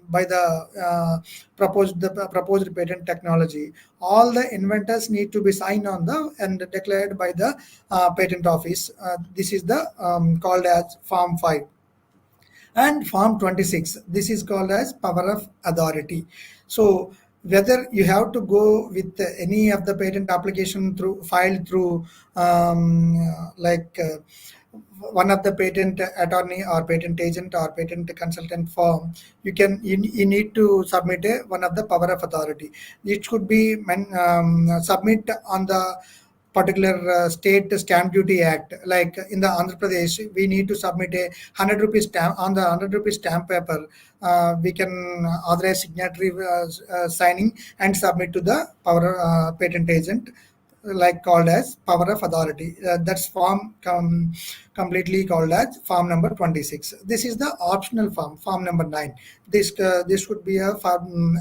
by the proposed patent technology. All the inventors need to be signed on and declared by the patent office. This is the called as Form 5. And Form 26, this is called as power of authority. So whether you have to go with any of the patent application filed through one of the patent attorney or patent agent or patent consultant firm, you need to submit one of the power of authority. It could be submit on the particular state stamp duty act. Like in the Andhra Pradesh, we need to submit a 100 rupees stamp. On the 100 rupees stamp paper, we can authorize signatory signing and submit to the power patent agent, like called as power of authority. That's form completely called as form number 26. This is the optional form number 9. This would be a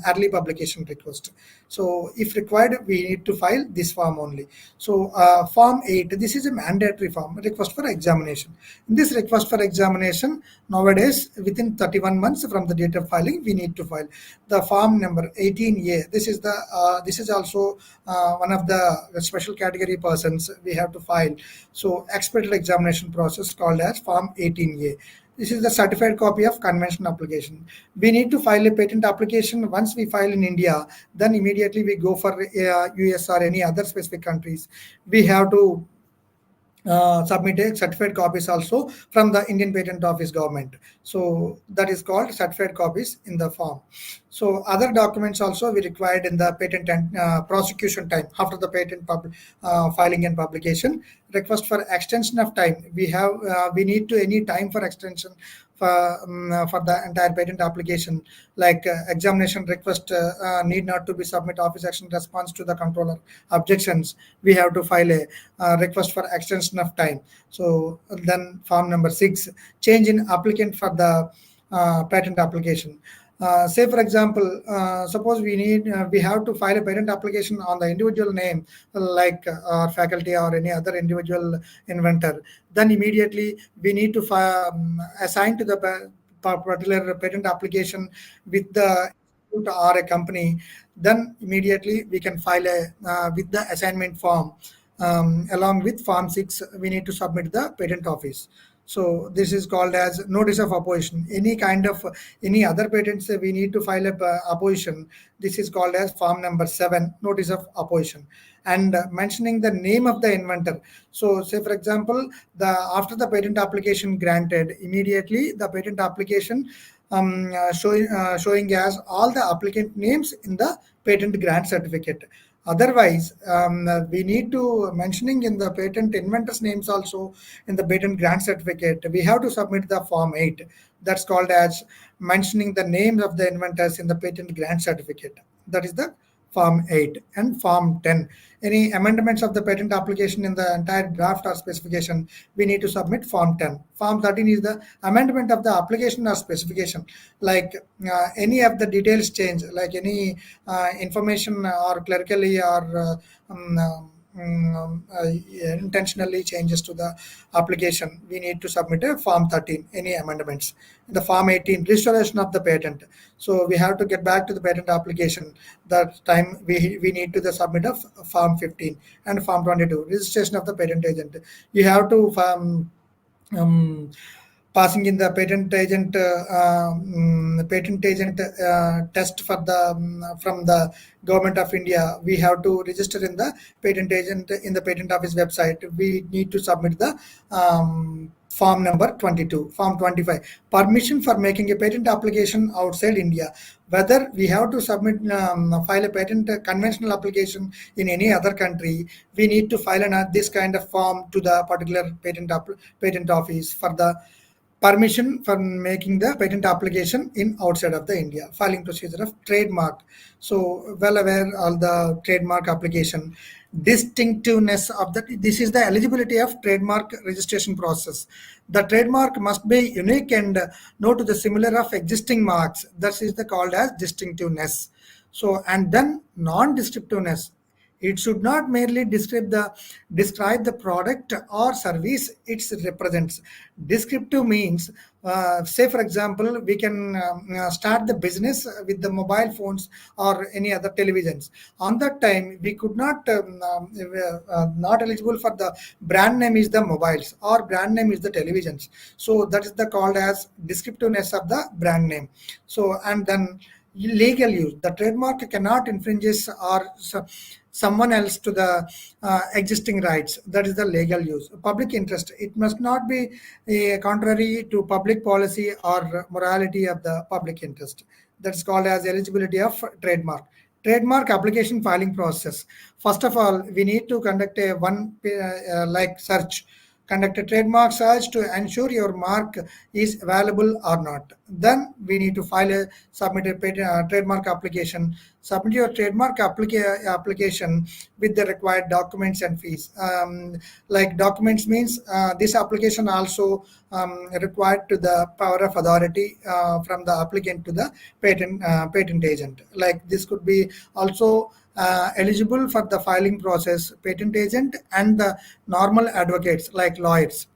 early publication request. So if required, we need to file this form only. So form 8, this is a mandatory form, request for examination. In this request for examination, nowadays within 31 months from the date of filing, we need to file the form number 18A. This is also one of the special category persons we have to file. So expedited examination process called as form 18A. This is the certified copy of convention application. We need to file a patent application. Once we file in India, then immediately we go for US or any other specific countries. We have to submit a certified copies also from the Indian Patent Office government. So that is called certified copies in the form. So other documents also we required in the patent and prosecution time after the patent filing and publication. Request for extension of time. We need to any time for extension for the entire patent application, like examination request need not to be submit office action response to the controller objections. We have to file a request for extension of time. So then form number 6, change in applicant for the patent application. Say for example, suppose we have to file a patent application on the individual name, like faculty or any other individual inventor. Then immediately we need to assign to the particular patent application with the institute or a company. Then immediately we can file a with the assignment form. Along with form 6, we need to submit the patent office. So this is called as notice of opposition. Any other patents we need to file a opposition. This is called as form number 7, notice of opposition, and mentioning the name of the inventor. So say for example, after the patent application granted, immediately the patent application showing as all the applicant names in the patent grant certificate. Otherwise, we need to mentioning in the patent inventors names also in the patent grant certificate. We have to submit the form 8. That's called as mentioning the names of the inventors in the patent grant certificate. That is the form 8. And form 10. Any amendments of the patent application in the entire draft or specification, we need to submit form 10. Form 13 is the amendment of the application or specification, like any of the details change, like any information or clerically or intentionally changes to the application, we need to submit a form 13, any amendments. The form 18, restoration of the patent. So we have to get back to the patent application. That time we need to submit a form 15. And form 22, registration of the patent agent. You have to passing in the patent agent test for the from the government of India. We have to register in the patent agent in the patent office website. We need to submit the form number 22. Form 25, permission for making a patent application outside India. Whether we have to submit file a patent conventional application in any other country, we need to file this kind of form to the particular patent office for the permission for making the patent application in outside of the India. Filing procedure of trademark. So well aware all the trademark application. Distinctiveness of this is the eligibility of trademark registration process. The trademark must be unique and no to the similar of existing marks. That is called as distinctiveness. So and then non-descriptiveness. It should not merely describe the product or service it represents. Descriptive means, say for example, we can start the business with the mobile phones or any other televisions. On that time, we could not not eligible for the brand name is the mobiles or brand name is the televisions. So that is called as descriptiveness of the brand name. So and then legal use. The trademark cannot infringes or someone else to the existing rights. That is the legal use. Public interest. It must not be contrary to public policy or morality of the public interest. That's called as eligibility of trademark. Trademark application filing process. First of all, we need to conduct a search. Conduct a trademark search to ensure your mark is available or not. Then we need to submit a trademark application. Submit your trademark application with the required documents and fees. Like documents means this application also required to the power of authority from the applicant to the patent agent. Like this could be also eligible for the filing process, patent agent and the normal advocates like lawyers.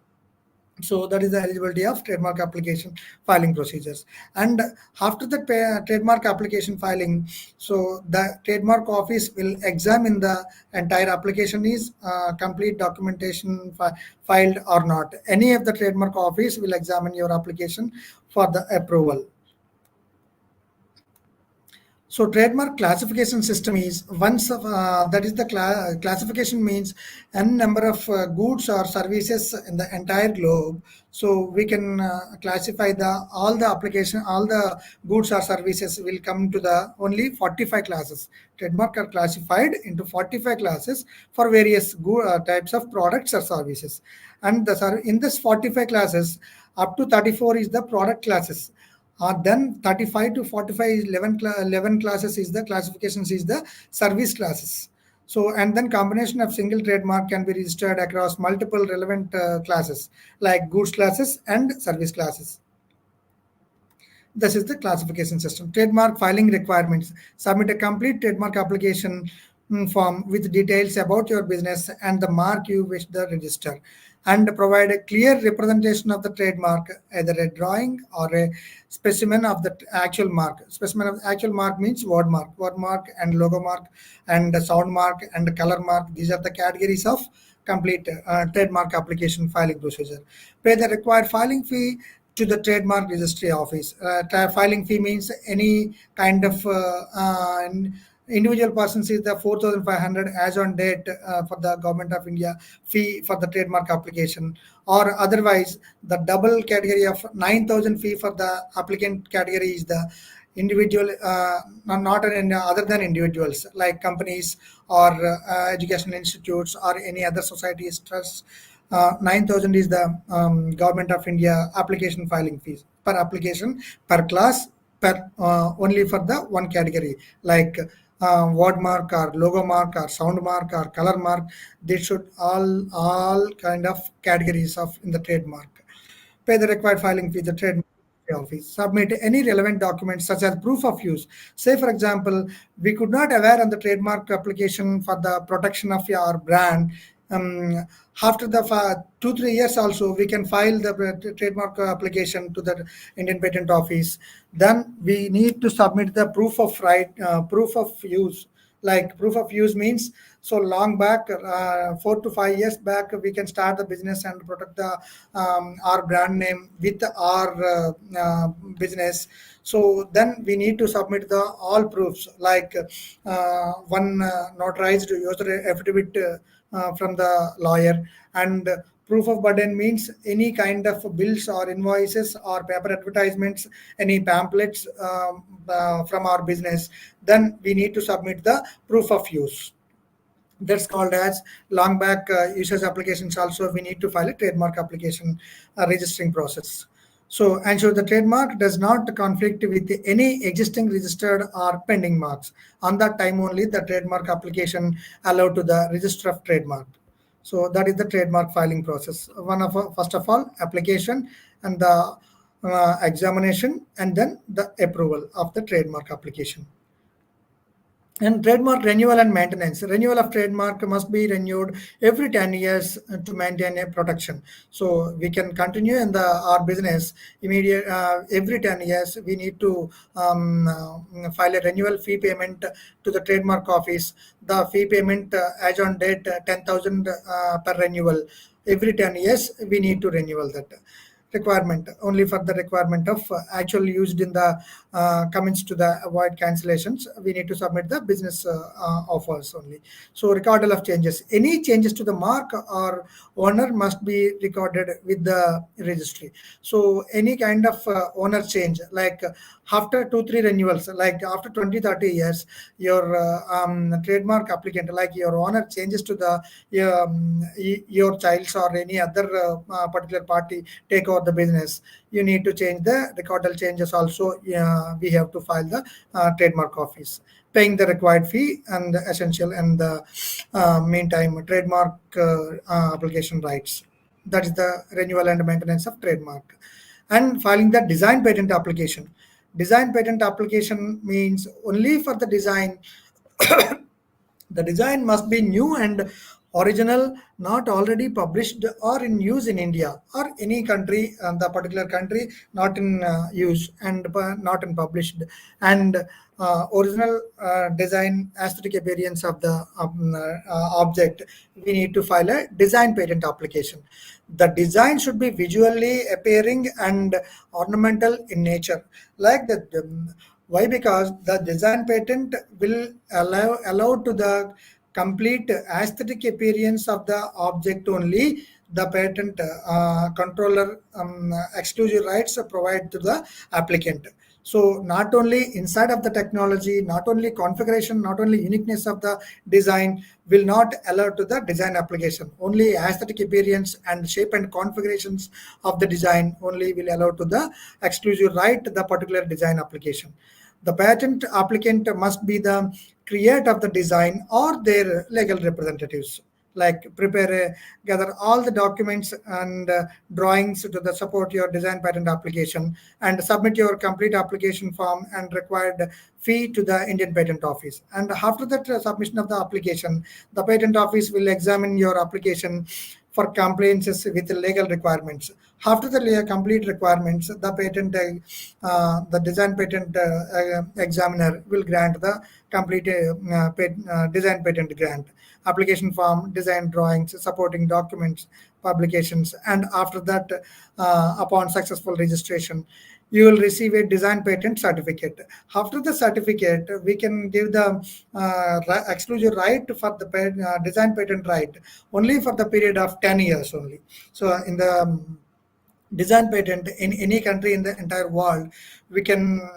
So that is the eligibility of trademark application filing procedures. And after the trademark application filing, so the trademark office will examine the entire application is complete documentation filed or not. Any of the trademark office will examine your application for the approval. So trademark classification system is once that is the classification means n number of goods or services in the entire globe. So we can classify all the goods or services will come to the only 45 classes. Trademark are classified into 45 classes for various types of products or services. And in this 45 classes, up to 34 is the product classes. Then 35 to 45 is 11 classes is the classifications is the service classes. So and then combination of single trademark can be registered across multiple relevant classes like goods classes and service classes. This is the classification system. Trademark filing requirements. Submit a complete trademark application form with details about your business and the mark you wish to register, and provide a clear representation of the trademark, either a drawing or a specimen of the actual mark. Specimen of actual mark means word mark and logo mark and sound mark and color mark. These are the categories of complete trademark application filing procedure. Pay the required filing fee to the trademark registry office. Filing fee means any kind of individual persons is the 4,500 as on date for the government of India fee for the trademark application, or otherwise the double category of 9,000 fee for the applicant category is the individual, not other than individuals like companies or educational institutes or any other societies trusts. 9,000 is the government of India application filing fees per application per class per only for the one category like word mark or logo mark or sound mark or color mark. They should all kind of categories of in the trademark. Pay the required filing fee, the trademark office. Submit any relevant documents such as proof of use. Say, for example, we could not aware on the trademark application for the protection of your brand. After the 2-3 years also, we can file the trademark application to the Indian Patent Office. Then we need to submit the proof of proof of use. Like proof of use means so long back, 4 to 5 years back, we can start the business and protect the our brand name with our business. So then we need to submit the all proofs like one notarized user affidavit from the lawyer, and proof of burden means any kind of bills or invoices or paper advertisements, any pamphlets from our business. Then we need to submit the proof of use. That's called as long back users applications. Also, we need to file a trademark application registering process. So ensure the trademark does not conflict with any existing registered or pending marks. On that time only, the trademark application allowed to the register of trademark. So that is the trademark filing process. First of all, application and the examination, and then the approval of the trademark application. And trademark renewal and maintenance. Renewal of trademark must be renewed every 10 years to maintain a protection. So we can continue in our business immediate every 10 years. We need to file a renewal fee payment to the trademark office. The fee payment as on date 10,000 per renewal. Every 10 years we need to renewal that. Requirement only for the requirement of actual used in the comments to the avoid cancellations, we need to submit the business offers only. So recordal of changes, any changes to the mark or owner must be recorded with the registry. So any kind of owner change, like After 2-3 renewals, like after 20-30 years, your trademark applicant, like your owner changes to the your child's or any other particular party take over the business, you need to change the recordal changes also. We have to file the trademark office, paying the required fee and the essential and the meantime trademark application rights. That is the renewal and maintenance of trademark. And filing the design patent application. Design patent application means only for the design. The design must be new and original, not already published or in use in India or any country, the particular country not in use and not in published. And original design aesthetic appearance of the object, we need to file a design patent application. The design should be visually appearing and ornamental in nature, like the why? Because the design patent will allow to the complete aesthetic appearance of the object only. The patent controller exclusive rights provide to the applicant. So not only inside of the technology, not only configuration, not only uniqueness of the design will not allow to the design application. Only aesthetic appearance and shape and configurations of the design only will allow to the exclusive right to the particular design application. The patent applicant must be the creator of the design or their legal representatives. Like gather all the documents and drawings to the support your design patent application and submit your complete application form and required fee to the Indian Patent Office. And after that submission of the application, the Patent Office will examine your application for compliances with legal requirements. After the complete requirements, the design patent examiner will grant the complete design patent grant. Application form, design drawings, supporting documents, publications, and after that, upon successful registration, you will receive a design patent certificate. After the certificate, we can give the exclusive right for the design patent right only for the period of 10 years only. So in the design patent in any country in the entire world, we can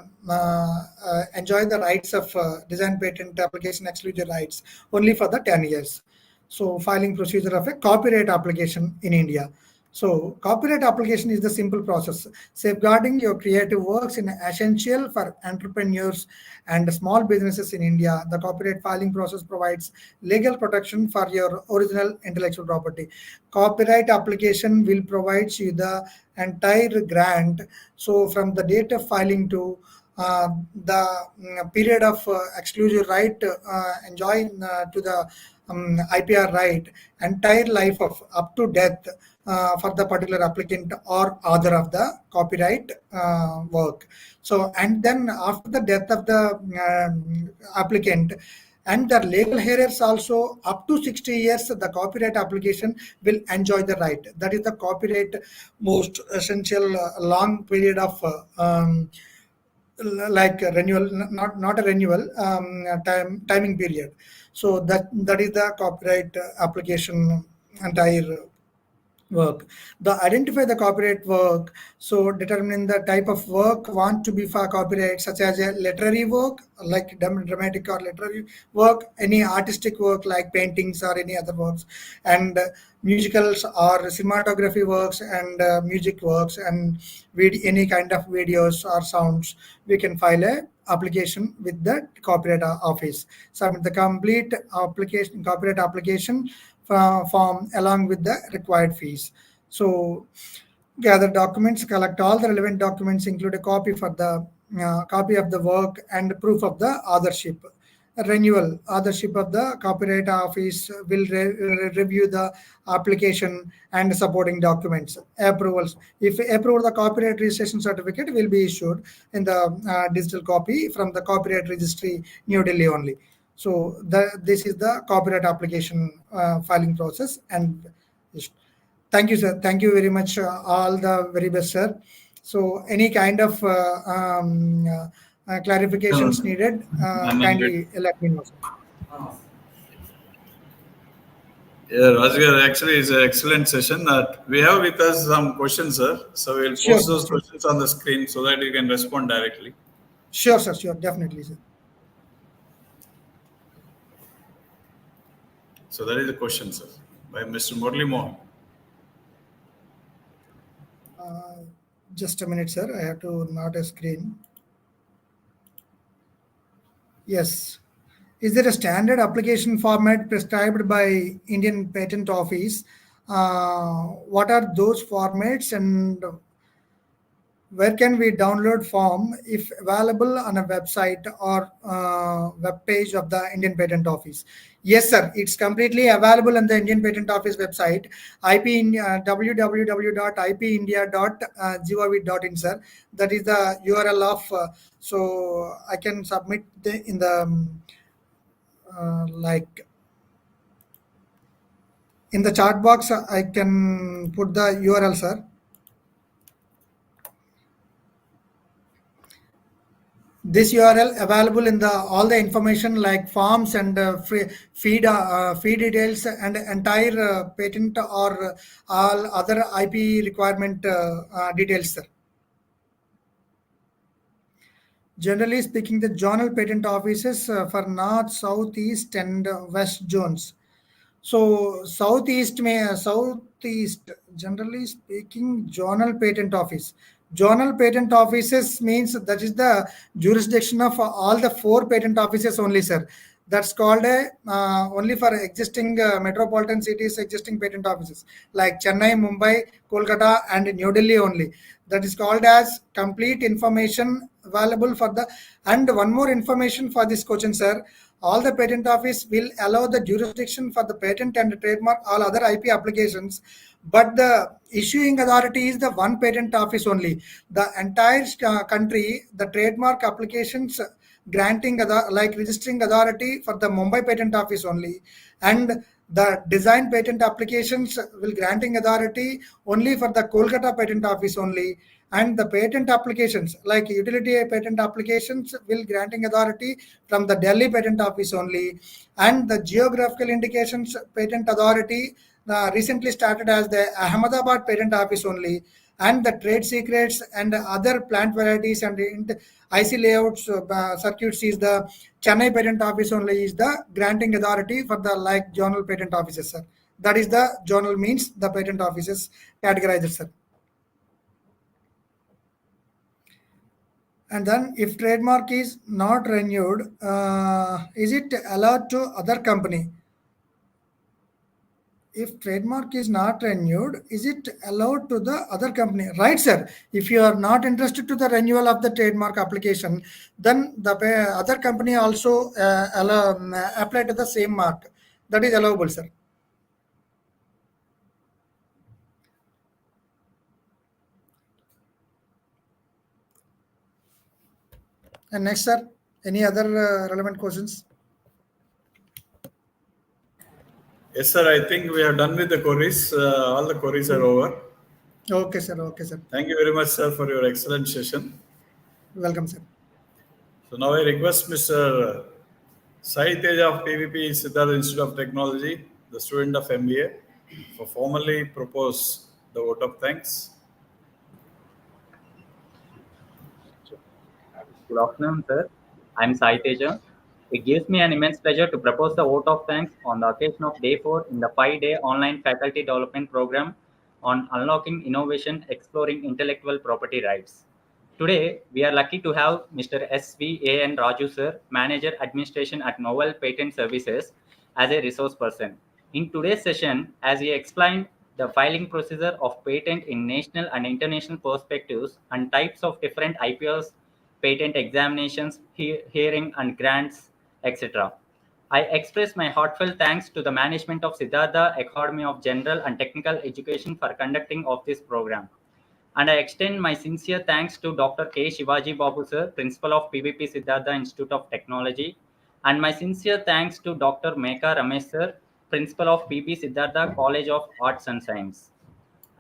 enjoy the rights of design patent application exclusive rights only for the 10 years. So filing procedure of a copyright application in India. So copyright application is the simple process. Safeguarding your creative works is essential for entrepreneurs and small businesses in India. The copyright filing process provides legal protection for your original intellectual property. Copyright application will provide you the entire grant. So from the date of filing to the period of exclusive right enjoying to the IPR right, entire life of up to death for the particular applicant or author of the copyright work. So, and then after the death of the applicant, and the legal heirs also up to 60 years, the copyright application will enjoy the right. That is the copyright most essential long period of like a renewal, not a renewal, timing period. So that is the copyright application entire work. The identify the copyright work, so determining the type of work want to be for copyright, such as a literary work like dramatic or literary work, any artistic work like paintings or any other works, and musicals or cinematography works and music works and any kind of videos or sounds. We can file a application with the copyright office, submit the complete application copyright application form along with the required fees. So gather documents, collect all the relevant documents, include a copy for the copy of the work and proof of the authorship. Renewal authorship of the copyright office will review the application and supporting documents. Approvals, if approved, the copyright registration certificate will be issued in the digital copy from the copyright registry, New Delhi only. So this is the copyright application filing process. And thank you, sir. Thank you very much. All the very best, sir. So any kind of clarifications needed, kindly let me know, sir. Yeah, Rajgar, actually it's an excellent session. We have with us some questions, sir. So we'll Sure, post those sure. questions on the screen so that you can respond directly. Sure, sir. Sure, definitely, sir. So that is the question, sir, by Mr. Murli Mohan. Just a minute, sir. I have to not a screen. Yes. Is there a standard application format prescribed by Indian Patent Office? What are those formats and where can we download form if available on a website or web page of the Indian Patent Office? Yes, sir. It's completely available on the Indian Patent Office website, www.ipindia.gov.in, sir. That is the URL of. So I can submit in the like in the chat box. I can put the URL, sir. This URL available in the all the information like forms and fee details and entire patent or all other IP requirement details, sir. Generally speaking, the zonal patent offices for north, south, east, and west zones. So southeast, generally speaking, zonal patent office. Zonal patent offices means that is the jurisdiction of all the four patent offices only, sir. That's called a only for existing metropolitan cities, existing patent offices like Chennai, Mumbai, Kolkata, and New Delhi only. That is called as complete information available for the. And one more information for this question, sir. All the patent office will allow the jurisdiction for the patent and trademark all other IP applications, but the issuing authority is the one patent office only. The entire country, the trademark applications granting like registering authority for the Mumbai patent office only, and the design patent applications will granting authority only for the Kolkata patent office only, and the patent applications like utility patent applications will granting authority from the Delhi patent office only, and the geographical indications patent authority recently started as the Ahmedabad patent office only, and the trade secrets and other plant varieties and IC layouts circuits is the Chennai patent office only is the granting authority for the like journal patent offices, sir. That is the journal means the patent offices categorized, sir. And then if trademark is not renewed, is it allowed to other company? If trademark is not renewed, is it allowed to the other company? Right, sir. If you are not interested to the renewal of the trademark application, then the other company also apply to the same mark. That is allowable, sir. And next, sir, any other relevant questions? Yes, sir. I think we are done with the queries. All the queries are over. Okay, sir. Okay, sir. Thank you very much, sir, for your excellent session. Welcome, sir. So now I request Mr. Sai Teja of PVP Siddharth Institute of Technology, the student of MBA, for formally propose the vote of thanks. Good afternoon, sir. I'm Sai Teja. It gives me an immense pleasure to propose the vote of thanks on the occasion of Day 4 in the 5-day online faculty development program on unlocking innovation, exploring intellectual property rights. Today, we are lucky to have Mr. S.V.A.N. Raju, sir, Manager Administration at Novel Patent Services, as a resource person. In today's session, as he explained the filing procedure of patent in national and international perspectives and types of different IPRs, patent examinations, hearing and grants, etc. I express my heartfelt thanks to the management of Siddhartha Academy of General and Technical Education for conducting of this program. And I extend my sincere thanks to Dr. K. Shivaji Babu, sir, Principal of PVP Siddhartha Institute of Technology, and my sincere thanks to Dr. Meka Ramesh, sir, Principal of PP Siddhartha College of Arts and Science.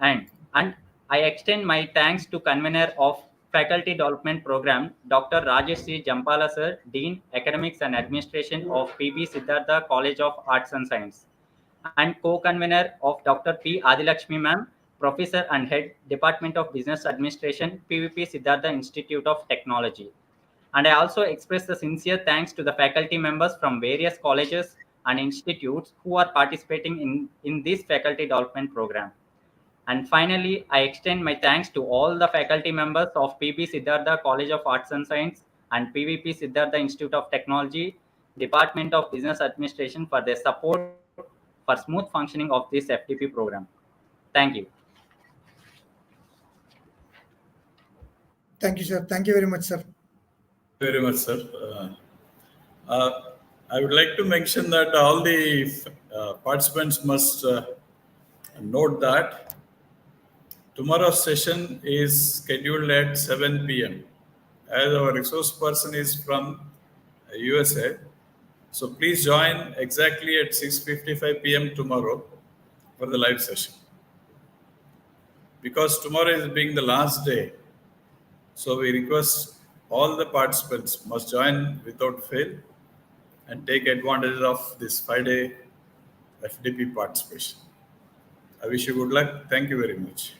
And I extend my thanks to convener of Faculty Development Program, Dr. Rajesh C. Jampala, sir, Dean, Academics and Administration of PB Siddhartha College of Arts and Science, and co-convener of Dr. P. Adilakshmi, ma'am, Professor and Head, Department of Business Administration, PVP Siddhartha Institute of Technology. And I also express the sincere thanks to the faculty members from various colleges and institutes who are participating in this faculty development program. And finally, I extend my thanks to all the faculty members of PB Siddhartha College of Arts and Science and PVP Siddhartha Institute of Technology, Department of Business Administration for their support for smooth functioning of this FDP program. Thank you. Thank you, sir. Thank you very much, sir. Very much, sir. I would like to mention that all the participants must note that tomorrow's session is scheduled at 7 p.m. as our resource person is from USA. So please join exactly at 6:55 p.m. tomorrow for the live session. Because tomorrow is being the last day, so we request all the participants must join without fail and take advantage of this 5-day FDP participation. I wish you good luck. Thank you very much.